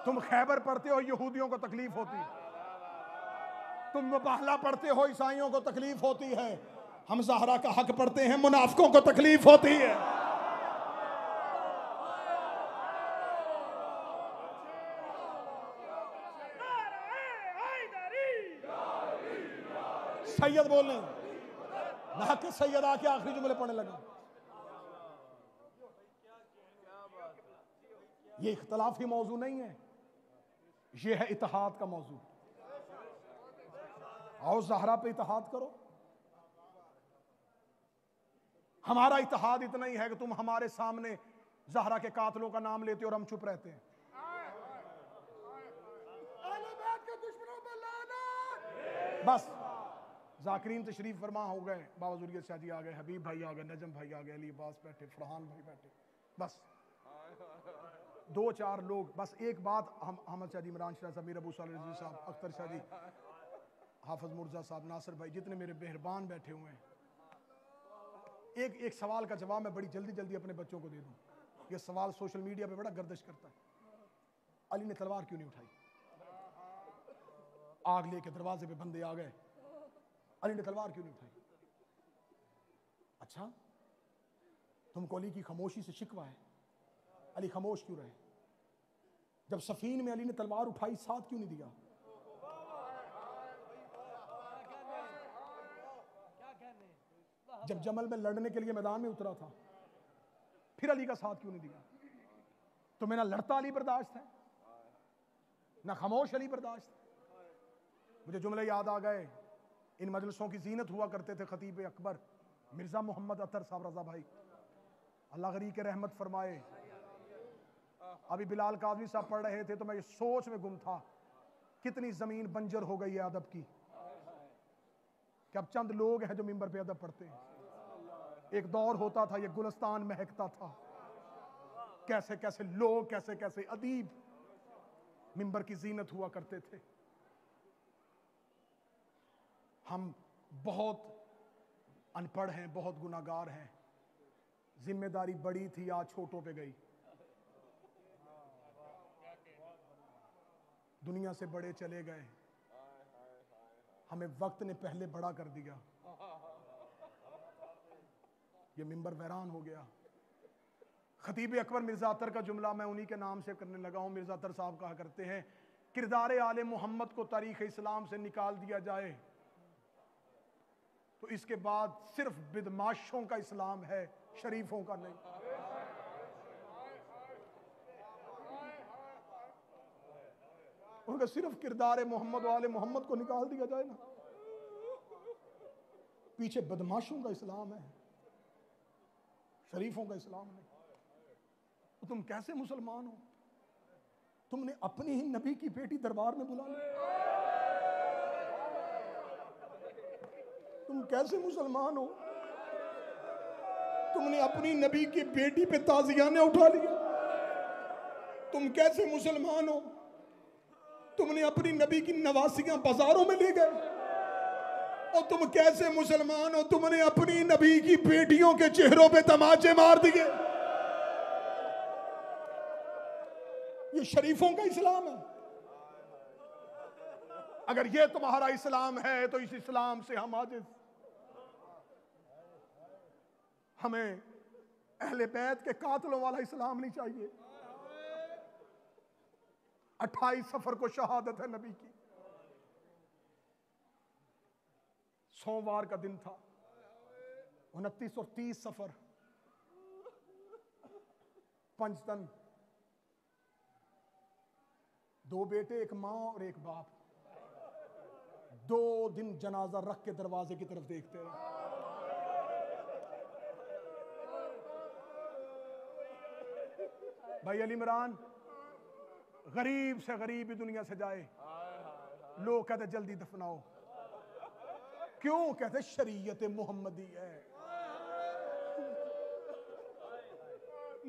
तुम खैबर पढ़ते हो, यहूदियों को तकलीफ होती है। तुम मुबाहला पढ़ते हो, ईसाइयों को तकलीफ होती है। हम ज़हरा का हक पढ़ते हैं, मुनाफिकों को तकलीफ होती है। सैयद बोलने हक सैयद आके आखिरी जुमले पढ़ने लगा। ये इख्तलाफी मौजू नहीं है, ये है इत्तेहाद का मौजू। आओ ज़हरा पे इत्तेहाद करो। हमारा इत्तेहाद इतना ही है कि तुम हमारे सामने ज़हरा के कातलों का नाम लेते हो और हम चुप रहते हैं। बस जाकिरीन तशरीफ फरमा हो गए, बाबा जुर्रियत शाह जी आ गए, हबीब भाई आ गए, नजम भाई आ गए, अली अब्बास बैठे, फरहान भाई बैठे, बस 2-4 लोग। बस एक बात, हम अहमद शाह जी, इमरान शाह साहब, मीर अबू सालिह रज़वी साहब, अख्तर शाह जी, हाफिज मुर्जा साहब, नासिर भाई, जितने मेरे मेहरबान बैठे हुए हैं, एक सवाल का जवाब मैं बड़ी जल्दी जल्दी अपने बच्चों को दे दूं। ये सवाल सोशल मीडिया पे बड़ा गर्दिश करता है, अली ने तलवार क्यों नहीं उठाई? आग लेके दरवाजे पे बंदे आ गए, अली ने तलवार क्यों नहीं उठाई? अच्छा, तुमको अली की खामोशी से शिकवा है, अली खामोश क्यों रहे? जब सफीन में अली ने तलवार उठाई, साथ क्यों नहीं दिया? जब जमल में लड़ने के लिए मैदान में उतरा था, फिर अली का साथ क्यों नहीं दिया? तो मेरा लड़ता अली बर्दाश्त है, ना खामोश अली बर्दाश्त है। मुझे जुमले याद आ गए, इन मजलिसों की जीनत हुआ करते थे खतीब अकबर मिर्जा मोहम्मद अतर साहब रजा भाई, अल्लाह गरी के रहमत फरमाए। अभी बिलाल काज़मी साहब पढ़ रहे थे तो मैं ये सोच में गुम था, कितनी जमीन बंजर हो गई है अदब की, कि अब चंद लोग हैं जो मिंबर पे अदब पढ़ते हैं। एक दौर होता था, ये गुलस्तान महकता था, कैसे कैसे लोग, कैसे कैसे अदीब मिंबर की जीनत हुआ करते थे। हम बहुत अनपढ़ हैं, बहुत गुनाहगार हैं, जिम्मेदारी बड़ी थी, आज छोटों पे गई। दुनिया से बड़े चले गए, हमें वक्त ने पहले बड़ा कर दिया, ये मिंबर वैरान हो गया। खतीब अकबर मिर्जा अतर का जुमला मैं उन्हीं के नाम से करने लगा हूं। मिर्जा अतर साहब कहा करते हैं, किरदार आले मोहम्मद को तारीख इस्लाम से निकाल दिया जाए तो इसके बाद सिर्फ बिदमाशों का इस्लाम है, शरीफों का नहीं। उनका सिर्फ किरदार मोहम्मद वाले मोहम्मद को निकाल दिया जाए ना, पीछे बदमाशों का इस्लाम है, शरीफों का इस्लाम नहीं। तो तुम कैसे मुसलमान हो? तुमने अपनी ही नबी की बेटी दरबार में बुला ली, तुम कैसे मुसलमान हो? तुमने अपनी नबी की बेटी पे ताजियाने उठा लिया, तुम कैसे मुसलमान हो? तुमने अपनी नबी की नवासियां बाजारों में ले गए, और तुम कैसे मुसलमान हो? तुमने अपनी नबी की बेटियों के चेहरों पे तमाचे मार दिए। ये शरीफों का इस्लाम है। अगर ये तुम्हारा इस्लाम है तो इस इस्लाम से हम आजिज। हमें अहले बैत के कातलों वाला इस्लाम नहीं चाहिए। 28 सफर को शहादत है नबी की, सोमवार का दिन था। 29 और 30 सफर, पंचतन, 2 बेटे, एक मां और एक बाप, 2 दिन जनाजा रख के दरवाजे की तरफ देखते रहे। भाई अली इमरान गरीब से गरीब ही दुनिया से जाए, लोग कहते जल्दी दफनाओ। क्यों? कहते शरीयत मोहम्मदी है,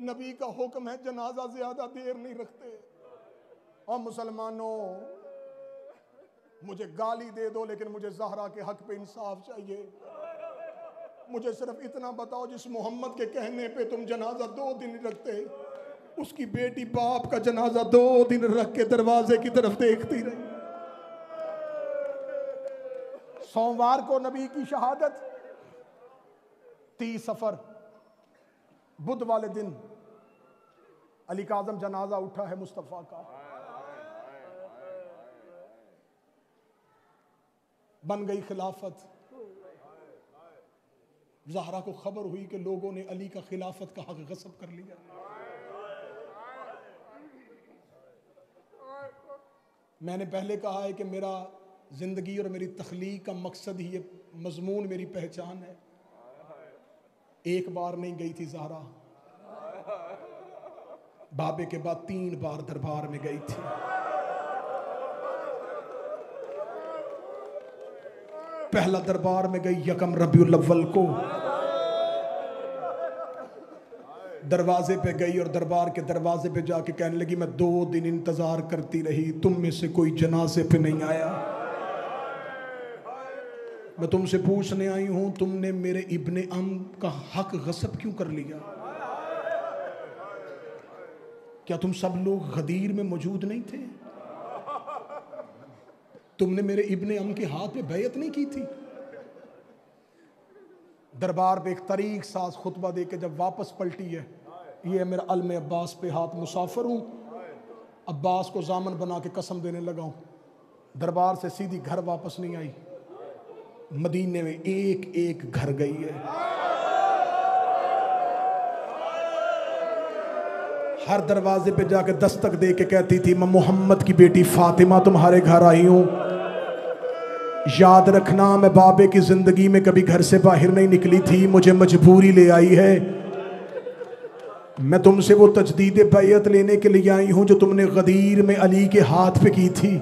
नबी का हुक्म है, जनाजा ज्यादा देर नहीं रखते। और मुसलमानों, मुझे गाली दे दो लेकिन मुझे ज़हरा के हक पे इंसाफ चाहिए। मुझे सिर्फ इतना बताओ, जिस मोहम्मद के कहने पे तुम जनाजा 2 दिन रखते, उसकी बेटी बाप का जनाजा 2 दिन रख के दरवाजे की तरफ देखती रही। सोमवार को नबी की शहादत, 30 सफर, बुध वाले दिन अली काज़म जनाजा उठा है मुस्तफ़ा का। बन गई खिलाफत। ज़हरा को खबर हुई कि लोगों ने अली का खिलाफत का हक गस्ब कर लिया। मैंने पहले कहा है कि मेरा जिंदगी और मेरी तख्लीक का मकसद ही ये मजमून मेरी पहचान है। एक बार नहीं गई थी ज़हरा, बाबे के बाद 3 बार दरबार में गई थी। पहला दरबार में गई यकम रबीउल अव्वल को, दरवाजे पे गई और दरबार के दरवाजे पे जाके कहने लगी मैं 2 दिन इंतजार करती रही, तुम में से कोई जनाजे पे नहीं आया। मैं तुमसे पूछने आई हूं तुमने मेरे इब्ने अम का हक गस्ब क्यों कर लिया? क्या तुम सब लोग गदीर में मौजूद नहीं थे? तुमने मेरे इब्ने अम के हाथ पे बैयत नहीं की थी? दरबार पे एक तरीक साज खुतबा दे के जब वापस पलटी है, ये मेरा अलम अब्बास पे हाथ, मुसाफिर हूं, अब्बास को जामन बना के कसम देने लगा हूं। दरबार से सीधी घर वापस नहीं आई, मदीने में एक एक घर गई है। हर दरवाजे पे जाके दस्तक दे के कहती थी मैं मोहम्मद की बेटी फातिमा तुम्हारे घर आई हूं। याद रखना मैं बाबे की जिंदगी में कभी घर से बाहर नहीं निकली थी, मुझे मजबूरी ले आई है। मैं तुमसे वो तजदीद बैयत लेने के लिए आई हूं जो तुमने गदीर में अली के हाथ पे की थी।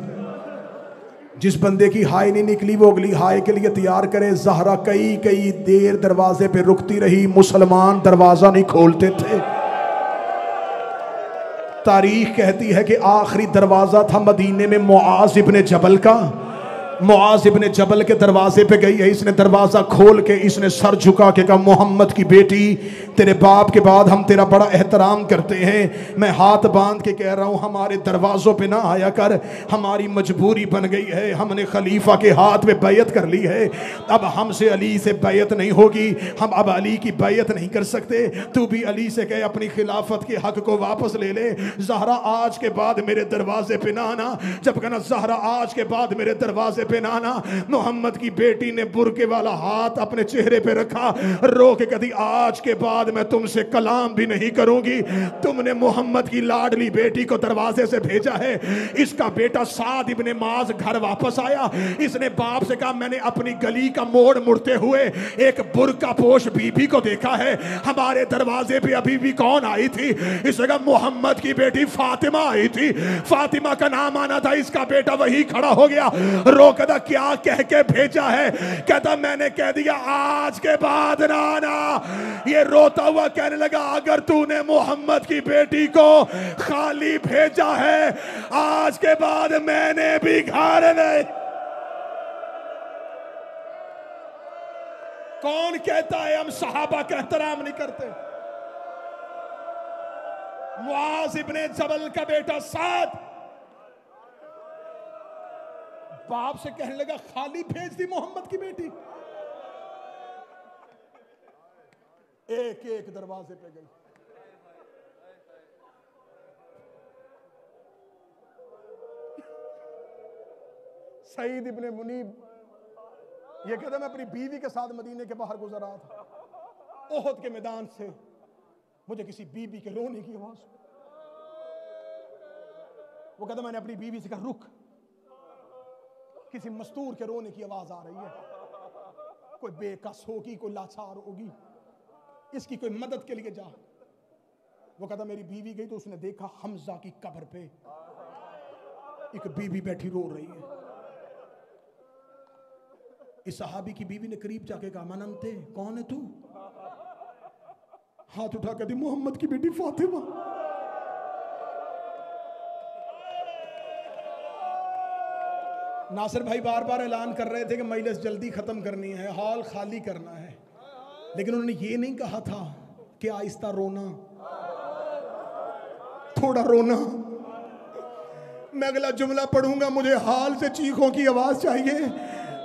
जिस बंदे की हाय नहीं निकली वो अगली हाय के लिए तैयार करे। ज़हरा कई कई देर दरवाजे पे रुकती रही, मुसलमान दरवाजा नहीं खोलते थे। तारीख कहती है कि आखिरी दरवाजा था मदीने में मुआज इब्ने जबल का। मुआज इब्ने जबल के दरवाजे पे गई है, इसने दरवाजा खोल के इसने सर झुका के कहा मोहम्मद की बेटी तेरे बाप के बाद हम तेरा बड़ा एहतराम करते हैं, मैं हाथ बांध के कह रहा हूँ हमारे दरवाजों पे ना आया कर, हमारी मजबूरी बन गई है, हमने खलीफा के हाथ में बैयत कर ली है, अब हमसे अली से बैयत नहीं होगी, हम अब अली की बैयत नहीं कर सकते, तू भी अली से कहे अपनी खिलाफत के हक को वापस ले ले। ज़हरा आज के बाद मेरे दरवाजे पे ना आना। जब कहना ज़हरा आज के बाद मेरे दरवाजे पे ना आना, मोहम्मद की बेटी ने बुरके वाला हाथ अपने चेहरे पे रखा, रो के कभी आज के बाद मैं तुमसे कलाम भी नहीं करूंगी। तुमने मोहम्मद की लाडली बेटी को दरवाजे से भेजा है। इसका बेटा साद इब्ने माज घर वापस आया, इसने बाप से कहा मैंने अपनी गली का मोड़ मुड़ते हुए एक बुरका पोश बीबी को देखा है, हमारे दरवाजे पे अभी भी कौन आई थी? इसने कहा मोहम्मद की बेटी फातिमा आई थी, फातिमा का नाम आना था। इसका बेटा वही खड़ा हो गया, रो कहता क्या कह के भेजा है? कहता मैंने कह दिया आज के बाद ना आना। ये रोता हुआ कहने लगा अगर तूने मोहम्मद की बेटी को खाली भेजा है आज के बाद मैंने भी घर नहीं। कौन कहता है हम सहाबा का एहतराम नहीं करते? मुआज इब्ने जबल का बेटा साद बाप से कहने लगा खाली भेज दी मोहम्मद की बेटी। एक एक दरवाजे पे गई। सईद इब्ने मुनीब ये कहता मैं अपनी बीवी के साथ मदीने के बाहर गुजर रहा था, ओहद के मैदान से मुझे किसी बीवी के रोने की आवाज, वो कहता मैंने अपनी बीवी से कहा रुक, किसी मस्तूर के रोने की आवाज आ रही है, कोई बेकस होगी, कोई लाचार होगी, इसकी कोई मदद के लिए जा। वो कहता मेरी बीवी गई तो उसने देखा हमजा की कब्र पे एक बीवी बैठी रो रही है। इस सहाबी की बीवी ने करीब जाके कहा मननते कौन है तू? हाथ उठा कर दी मोहम्मद की बेटी फातिमा। नासिर भाई बार बार ऐलान कर रहे थे कि मजलिस जल्दी खत्म करनी है, हॉल खाली करना है, लेकिन उन्होंने ये नहीं कहा था कि आहिस्ता रोना, थोड़ा रोना। मैं अगला जुमला पढ़ूंगा, मुझे हाल से चीखों की आवाज चाहिए।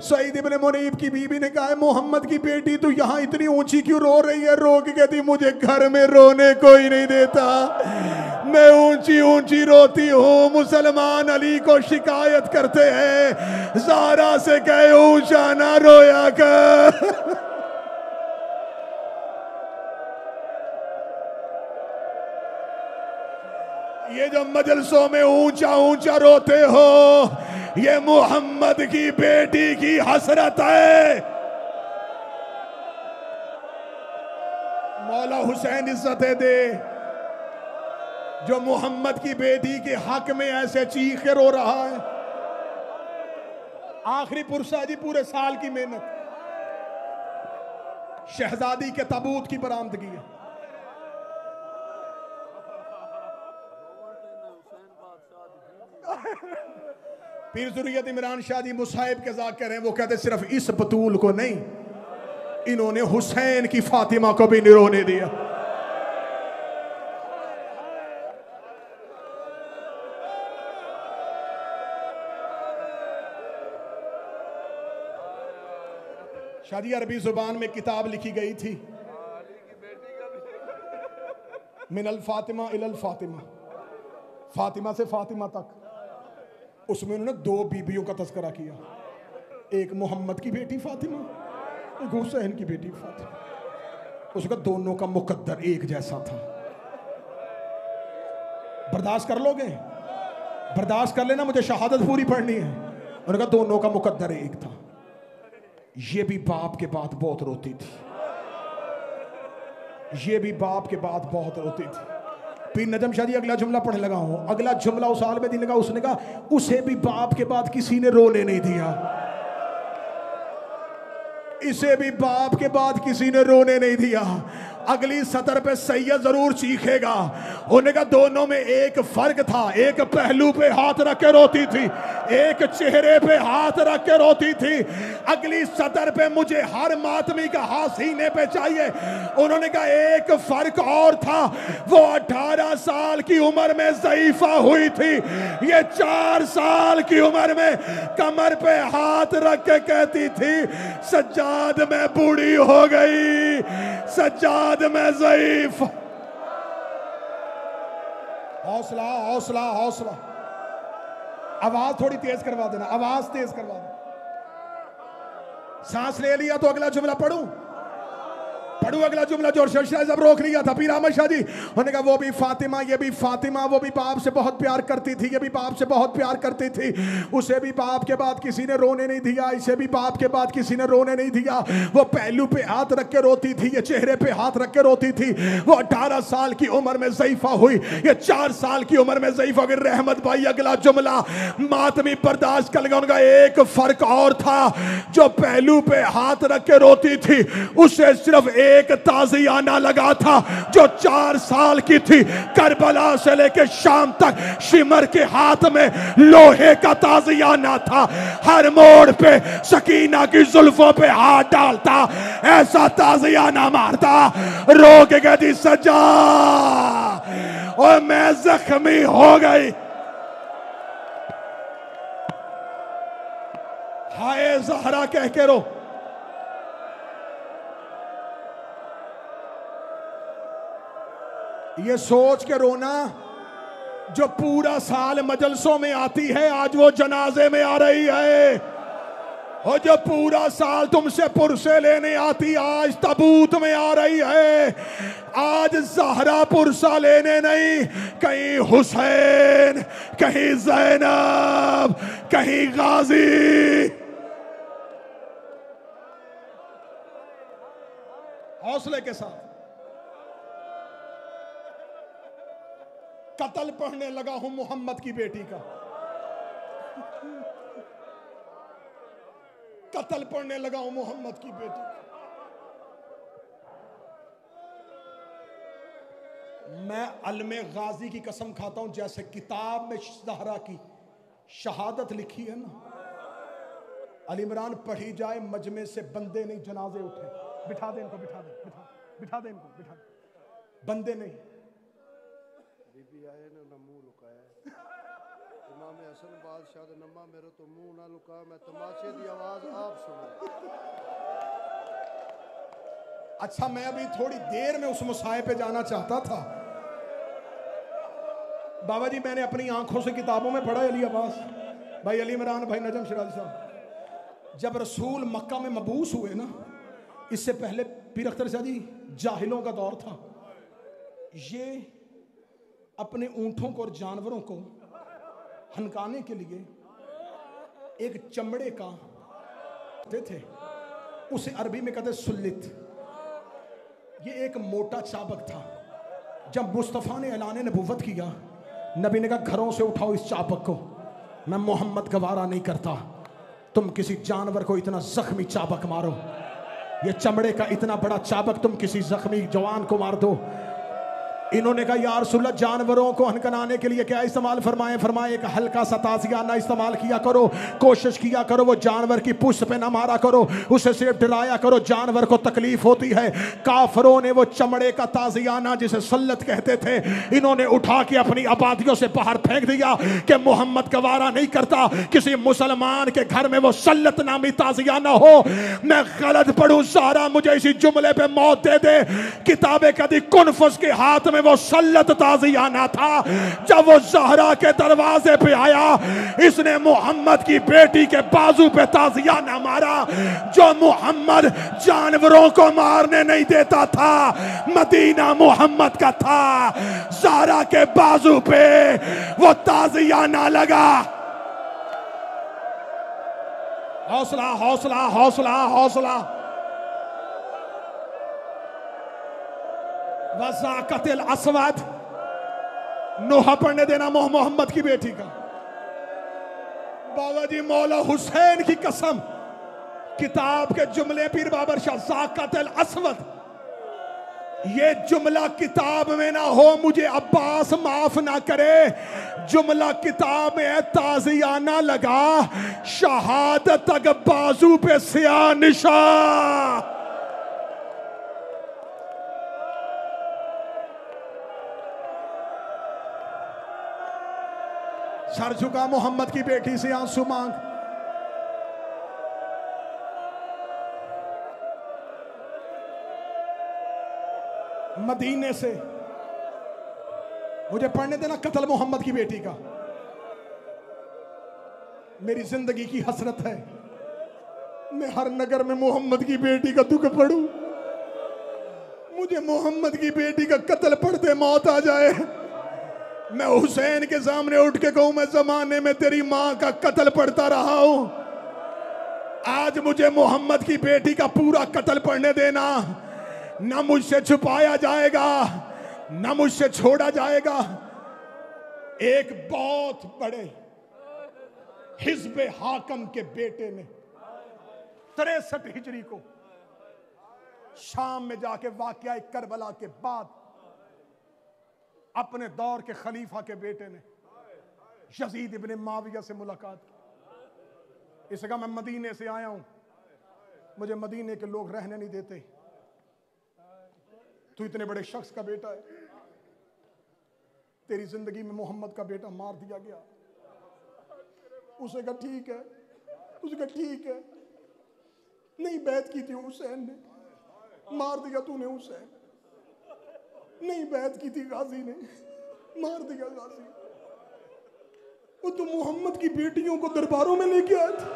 सईद इब्ने मुनीब की बीबी ने कहा मोहम्मद की बेटी तू यहाँ इतनी ऊंची क्यों रो रही है? रो के कहती मुझे घर में रोने कोई नहीं देता, मैं ऊंची ऊंची रोती हूँ। मुसलमान अली को शिकायत करते हैं ज़हरा से कहे ऊंचा ना रोया कर। ये जो मजलसों में ऊंचा ऊंचा रोते हो ये मोहम्मद की बेटी की हसरत है। मौला हुसैन इज्जतें दे जो मोहम्मद की बेटी के हक में ऐसे चीख के रो रहा है। आखिरी पुरसा जी, पूरे साल की मेहनत, शहजादी के ताबूत की बरामदगी है। पीर ज़ुर्रियत इमरान शाह जी मुसाहिब के ज़ाकिर हैं। वो कहते सिर्फ इस बतूल को नहीं, इन्होंने हुसैन की फातिमा को भी नहीं रोने दिया। शादी अरबी जुबान में किताब लिखी गई थी, मिनल फातिमा इलल फातिमा, फातिमा से फातिमा तक। उसमें उन्होंने 2 बीबियों का तस्करा किया, एक मोहम्मद की बेटी फातिमा, एक हुसैन की बेटी फातिमा। उसका दोनों का मुकद्दर एक जैसा था। बर्दाश्त कर लोगे? बर्दाश्त कर लेना, मुझे शहादत पूरी पढ़नी है। उन्होंने कहा दोनों का मुकद्दर एक था। ये भी बाप के बाद बहुत रोती थी, ये भी बाप के बाद बहुत रोती थी। पीर नजम शाह जी अगला जुमला पढ़ने लगा हूं। अगला जुमला उस आल में देने का, उसने कहा उसे भी बाप के बाद किसी ने रोने नहीं दिया, इसे भी बाप के बाद किसी ने रोने नहीं दिया। अगली सतर पे सैयद जरूर चीखेगा। उन्होंने कहा दोनों में एक फर्क था, एक पहलू पे हाथ रख के रोती थी, एक चेहरे पे हाथ रख के रोती थी। अगली सतर पे मुझे हर मातमी का हाथ सीने पे चाहिए। उन्होंने कहा एक फर्क और था, वो 18 साल की उम्र में ज़ईफा हुई थी, ये 4 साल की उम्र में कमर पे हाथ रख के कहती थी सज्जाद में बूढ़ी हो गई, सज्जाद में ज़ईफ। हौसला हौसला हौसला। आवाज थोड़ी तेज करवा देना, आवाज तेज करवा देना। सांस ले लिया तो अगला जुमला पढ़ूं, पढ़ू अगला जुमला जो जब रोक लिया था पीर अहमद शाह जी। उन्होंने कहा वो भी फातिमा, ये भी फातिमा, वो भी बाप से बहुत प्यार करती थी, ये भी बाप से बहुत प्यार करती थी। उसे भी बाप के बाद किसी ने रोने नहीं दिया, इसे भी बाप के बाद किसी ने रोने नहीं दिया। वो पहलू पे हाथ रख के रोती थी, ये चेहरे पे हाथ रख के रोती थी। वो 18 साल की उम्र में ज़ईफा हुई, ये 4 साल की उम्र में ज़ईफा हुई। रहमत भाई अगला जुमला मातमी बर्दाश्त कर लगा। उनका एक फर्क और था, जो पहलू पे हाथ रख के रोती थी उसे सिर्फ एक ताजियाना लगा था, जो 4 साल की थी। करबला से लेके शाम तक शिमर के हाथ में लोहे का ताजियाना था। हर मोड़ पे सकीना की जुल्फों पे हाथ डालता, ऐसा ताजियाना मारता, रो के कहती सजा और मैं जख्मी हो गई। हाय ज़हरा कह के रो। ये सोच के रोना जो पूरा साल मजलसों में आती है, आज वो जनाजे में आ रही है। और जो पूरा साल तुमसे पुरसे लेने आती, आज ताबूत में आ रही है। आज ज़हरा पुरसा लेने नहीं, कहीं हुसैन, कहीं ज़ैनब, कहीं गाजी। हौसले के साथ कत्ल पढ़ने लगा हूं मोहम्मद की बेटी का, कत्ल पढ़ने लगा हूं मोहम्मद की बेटी का। मैं अलमे गाजी की कसम खाता हूं, जैसे किताब में ज़हरा की शहादत लिखी है ना, अली इमरान पढ़ी जाए, मजमे से बंदे नहीं जनाजे उठे। बिठा दे इनको, बिठा दे, बिठा दे इनको, बिठा दे। बंदे नहीं, बीबी आए ना मुंह लुकाया, इमाम हसन बादशाह दे नम्मा मेरे तो मुंह ना लुका, मैं तमाशे दी आवाज आप सुनो। अच्छा मैं अभी थोड़ी देर में उस मुसाए पे जाना चाहता था। बाबा जी मैंने अपनी आंखों से किताबों में पढ़ा अली अब्बास भाई, अली इमरान भाई, नजम शिराजी साहब, जब रसूल मक्का में मबूस हुए ना, इससे पहले पीर अख्तर शाह जी जाहिलों का दौर था। ये अपने ऊंटों को और जानवरों को हनकाने के लिए एक चमड़े का थे, उसे अरबी में कहते सुल्लित। ये एक मोटा चाबक था। जब मुस्तफ़ा ने ऐलान नबुव्वत किया, नबी ने कहा घरों से उठाओ इस चाबक को, मैं मोहम्मद गवारा नहीं करता। तुम किसी जानवर को इतना जख्मी चाबक मारो, ये चमड़े का इतना बड़ा चाबक तुम किसी जख्मी जवान को मार दो। इन्होंने कहा या रसूलल्लाह जानवरों को हनकनाने के लिए क्या इस्तेमाल फरमाए? फरमाए एक हल्का सा ताज़ियाना इस्तेमाल किया करो, कोशिश किया करो वो जानवर की पुष्ट पे ना मारा करो, उसे सिर्फ डराया करो, जानवर को तकलीफ होती है। काफरों ने वो चमड़े का ताज़ियाना जिसे सल्लत कहते थे, इन्होंने उठा के अपनी आबादियों से बाहर फेंक दिया कि मोहम्मद गवारा नहीं करता किसी मुसलमान के घर में वो सल्लत नामी ताज़ियाना हो। मैं गलत पढ़ूं ज़हरा मुझे इसी जुमले पे मौत दे दे। किताबे कदी कुनफुस के हाथ में वो सल्लत ताज़ियाना था। जब वो ज़हरा के दरवाजे पे आया, इसने मोहम्मद की बेटी के बाजू पे ताज़ियाना मारा। जो मोहम्मद जानवरों को मारने नहीं देता था, मदीना मोहम्मद का था। ज़हरा के बाजू पे वो ताज़ियाना लगा। हौसला हौसला हौसला हौसला। वज़ाक़तिल अस्वद, नोहा पढ़ने देना मोहम्मद की बेटी का। बाबा जी मौला हुसैन की कसम, किताब के जुमले पीर बाबर शाह ज़ाक़तिल अस्वद, ये जुमला किताब में ना हो, मुझे अब्बास माफ ना करे। जुमला किताब में है ताज़ियाना लगा, शहादत तक बाजू पे सिया निशान। सर झुका मोहम्मद की बेटी से आंसू मांग। मदीने से मुझे पढ़ने देना कत्ल मोहम्मद की बेटी का। मेरी जिंदगी की हसरत है, मैं हर नगर में मोहम्मद की बेटी का दुख पढ़ूं। मुझे मोहम्मद की बेटी का कत्ल पढ़ते मौत आ जाए। मैं हुसैन के सामने उठ के कहूं मैं जमाने में तेरी मां का कत्ल पढ़ता रहा हूं, आज मुझे मोहम्मद की बेटी का पूरा कत्ल पढ़ने देना। ना मुझसे छुपाया जाएगा, ना मुझसे छोड़ा जाएगा। एक बहुत बड़े हिज़्ब हाकम के बेटे ने 63 हिजरी को शाम में जाके वाक़या करबला के बाद अपने दौर के खलीफा के बेटे ने यजीद इब्ने माविया से मुलाकात की। इसका मैं मदीने से आया हूं, मुझे मदीने के लोग रहने नहीं देते, तू इतने बड़े शख्स का बेटा है, तेरी जिंदगी में मोहम्मद का बेटा मार दिया गया। उसे कहा ठीक है, उसने कहा ठीक है, नहीं बैत की थी हुसैन ने, मार दिया तूने हुसैन, नहीं बैत की थी गाजी ने, मार दिया गाजी। वो तो मोहम्मद की बेटियों को दरबारों में लेके आया था।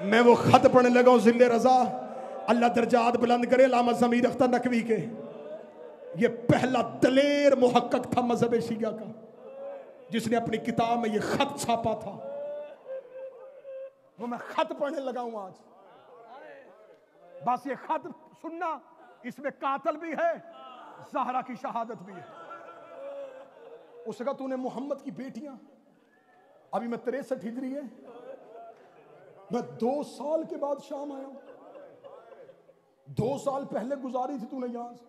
मैं वो खत पढ़ने लगा हूं जिले रजा, अल्लाह दर्जात बुलंद करे, लामा ज़मीर अख्तर नकवी के। ये पहला दलेर मुहक्कक था मजहब शिया का जिसने अपनी किताब में ये खत छापा था। वो मैं खत पढ़ने लगा हूं आज। बस ये खत सुनना, इसमें कातल भी है, ज़हरा की शहादत भी है। उसने कहा तूने मोहम्मद की बेटियां, अभी मैं 63 हिजरी है, मैं 2 साल के बाद शाम आया हूं। 2 साल पहले गुजारी थी तूने यहां से,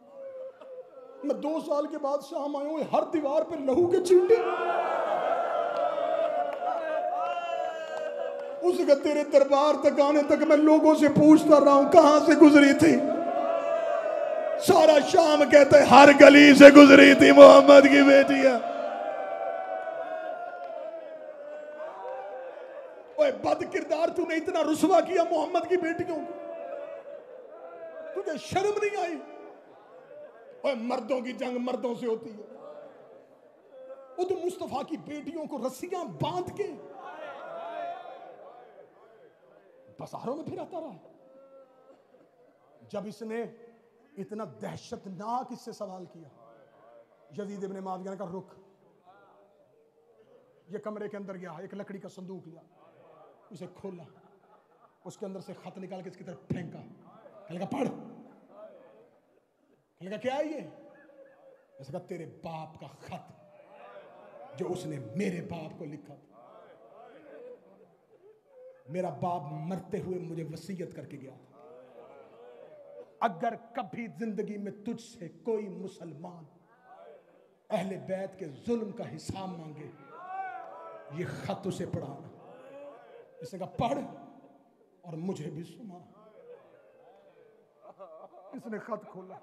मैं 2 साल के बाद शाम आया हूं। हर दीवार पे लहू के छींटे। उसका तेरे दरबार तक आने तक मैं लोगों से पूछता रहा हूं कहां से गुजरी थी। सारा शाम कहते हर गली से गुजरी थी मोहम्मद की बेटियां। ओए बद किरदार, तूने इतना रुसवा किया मोहम्मद की बेटियों को, तुझे शर्म नहीं आई? ओए मर्दों की जंग मर्दों से होती है। वो तो मुस्तफा की बेटियों को रस्सियां बांध के बाजारों में फिराता रहा। जब इसने इतना दहशतनाक इससे सवाल किया, यजीद इब्ने माविया का रुख, ये कमरे के अंदर गया, एक लकड़ी का संदूक लिया, उसे खोला, उसके अंदर से खत निकाल के इसकी तरफ फेंका, कहने लगा पढ़। कहने लगा क्या है ये? उसने कहा तेरे बाप का खत जो उसने मेरे बाप को लिखा था। मेरा बाप मरते हुए मुझे वसीयत करके गया था, अगर कभी जिंदगी में तुझसे कोई मुसलमान अहले बैत के जुल्म का हिसाब मांगे, ये खत उसे पढ़ाना। इसने कहा पढ़ और मुझे भी सुना। इसने खत खोला,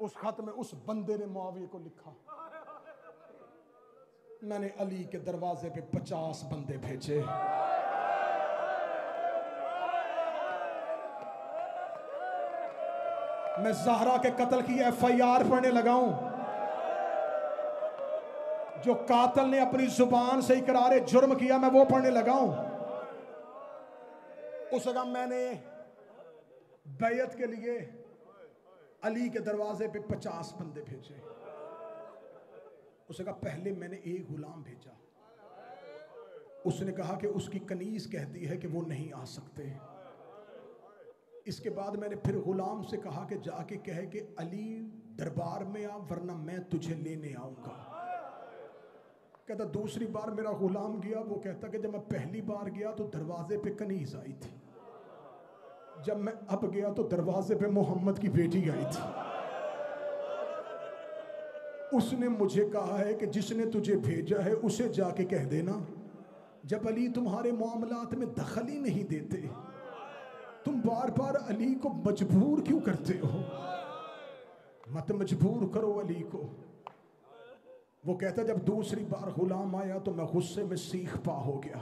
उस खत में उस बंदे ने मुआविया को लिखा, मैंने अली के दरवाजे पे 50 बंदे भेजे, मैं ज़हरा के कत्ल की FIR पढ़ने लगा हूं। जो कातिल ने अपनी जुबान से इकरार जुर्म किया, मैं वो पढ़ने लगा हूं। उस वक्त मैंने बैयत के लिए अली के दरवाजे पे 50 बंदे भेजे। उसने कहा पहले मैंने एक गुलाम भेजा, उसने कहा कि उसकी कनीज कहती है कि वो नहीं आ सकते। इसके बाद मैंने फिर गुलाम से कहा कि जाके कहे कि अली दरबार में आ, वरना मैं तुझे लेने आऊंगा। कहता दूसरी बार मेरा गुलाम गया, वो कहता कि जब मैं पहली बार गया तो दरवाजे पे कनीज आई थी, जब मैं अब गया तो दरवाजे पे मोहम्मद की बेटी आई थी। उसने मुझे कहा है कि जिसने तुझे भेजा है उसे जाके कह देना, जब अली तुम्हारे मामलात में दखल ही नहीं देते, तुम बार बार अली को मजबूर क्यों करते हो? मत मजबूर करो अली को। वो कहता जब दूसरी बार गुलाम आया तो मैं गुस्से में सीख पा हो गया।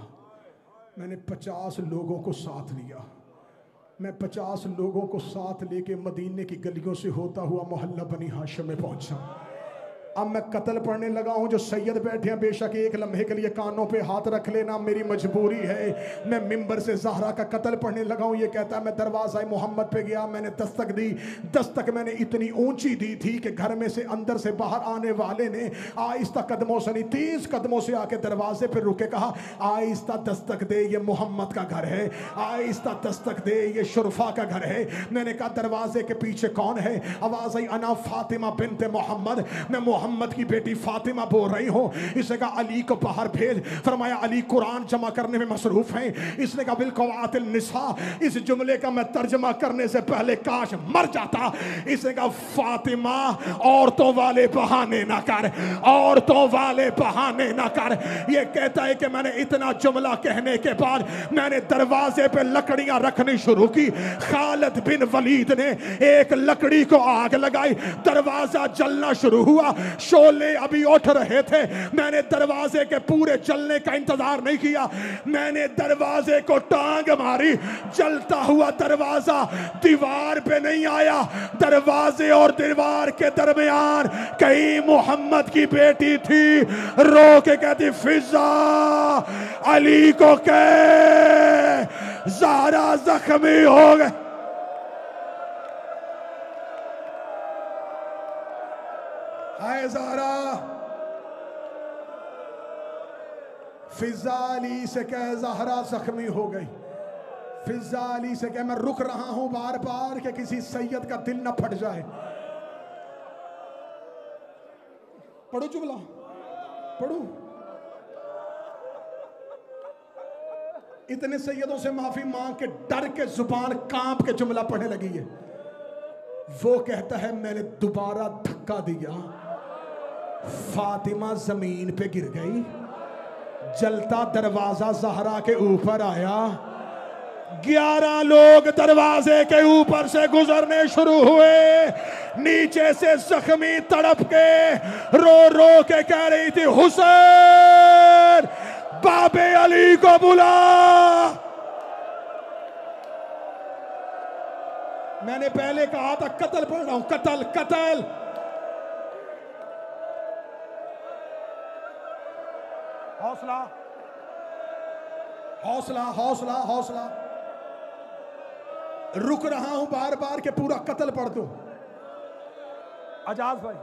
मैंने 50 लोगों को साथ लिया, मैं 50 लोगों को साथ लेके मदीने की गलियों से होता हुआ मोहल्ला बनी हाशिम में पहुंचा। अब मैं कत्ल पढ़ने लगा हूं। जो सैयद बैठे हैं बेशक एक लम्हे के लिए कानों पे हाथ रख लेना, मेरी मजबूरी है। मैं मिंबर से ज़हरा का कत्ल पढ़ने लगा हूं। ये कहता है मैं दरवाज़ा मोहम्मद पे गया, मैंने दस्तक दी। दस्तक मैंने इतनी ऊंची दी थी कि घर में से अंदर से बाहर आने वाले ने आहिस्ता कदमों से नहीं 30 कदमों से आके दरवाजे पे रुके, कहा आहिस्ता दस्तक दे, ये मोहम्मद का घर है, आहिस्ता दस्तक दे, ये शुरफा का घर है। मैंने कहा दरवाजे के पीछे कौन है? आवाज़ आई अना फातिमा बिनते मोहम्मद, मैं मोहम्मद की बेटी फातिमा बोल रही हूं। इसने कहा अली को बाहर भेज। फरमाया अली कुरान जमा करने में मसरूफ हैं। इसने कहा बिलकवातिल निसा, इस जुमले का मैं तर्जमा करने से पहले काश मर जाता। इसने कहा फातिमा औरतों वाले बहाने ना कर, औरतों वाले बहाने ना कर। ये कहता है कि मैंने इतना जुमला कहने के बाद मैंने दरवाजे पे लकड़ियां रखनी शुरू की। खालिद बिन वलीद ने एक लकड़ी को आग लगाई, दरवाजा जलना शुरू हुआ। शोले अभी उठ रहे थे। मैंने दरवाजे के पूरे जलने का इंतजार नहीं किया, मैंने दरवाजे को टांग मारी। जलता हुआ दरवाजा दीवार पे नहीं आया, दरवाजे और दीवार के दरमियान कहीं मोहम्मद की बेटी थी। रो के कहती फिजा अली को कह ज़हरा जख्मी हो गए। हाय ज़हरा, फिजा अली से कह ज़हरा जख्मी हो गई। फिजा अली से कह मैं रुक रहा हूं बार बार कि किसी सैयद का दिल न फट जाए। पढ़ो जुमला, पढ़ो। इतने सैयदों से माफी मांग के डर के जुबान कांप के जुमला पढ़ने लगी है। वो कहता है मैंने दोबारा धक्का दिया, फातिमा जमीन पे गिर गई, जलता दरवाजा ज़हरा के ऊपर आया। 11 लोग दरवाजे के ऊपर से गुजरने शुरू हुए। नीचे से जख्मी तड़प के रो रो के कह रही थी हुसैन बाबे अली को बुला। मैंने पहले कहा था कत्ल पढ़ रहा हूं, कत्ल कत्ल। हौसला हौसला हौसला हौसला। रुक रहा हूं बार बार के पूरा कत्ल पढ़ दो। आजाद भाई,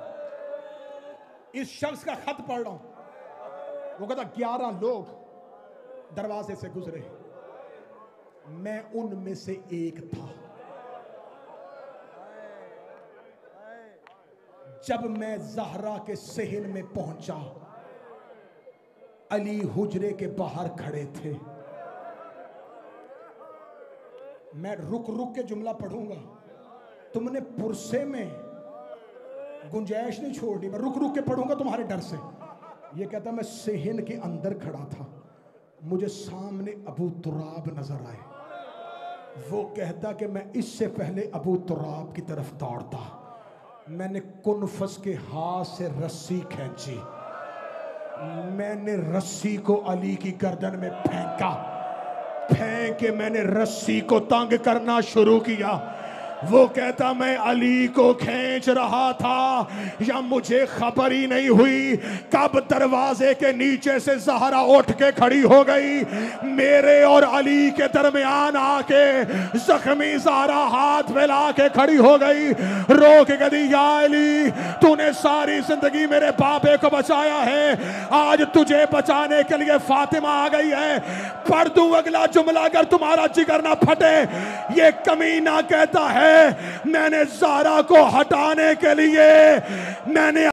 इस शख्स का खत पढ़ रहा हूं। वो कहता 11 लोग दरवाजे से गुजरे, मैं उनमें से एक था। जब मैं ज़हरा के सेहन में पहुंचा, अली हुजरे के बाहर खड़े थे। मैं रुक रुक के जुमला पढ़ूंगा, तुमने पुरसे में गुंजाइश नहीं छोड़ी, मैं रुक रुक के पढ़ूंगा तुम्हारे डर से। ये कहता मैं सेहन के अंदर खड़ा था, मुझे सामने अबू तुराब नजर आए। वो कहता कि मैं इससे पहले अबू तुराब की तरफ दौड़ता, मैंने कुनफस के हाथ से रस्सी खींची, मैंने रस्सी को अली की गर्दन में फेंका, फेंक के मैंने रस्सी को तंग करना शुरू किया। वो कहता मैं अली को खींच रहा था, या मुझे खबर ही नहीं हुई कब दरवाजे के नीचे से ज़हरा उठ के खड़ी हो गई, मेरे और अली के दरमियान आके जख्मी ज़हरा हाथ फैला के खड़ी हो गई, रो के कहती या अली तूने सारी जिंदगी मेरे बाबे को बचाया है, आज तुझे बचाने के लिए फातिमा आ गई है। पढ़ दूं अगला जुमला अगर तुम्हारा जिगर ना फटे। ये कमीना कहता है मैंने ज़हरा को हटाने के लिए मैंने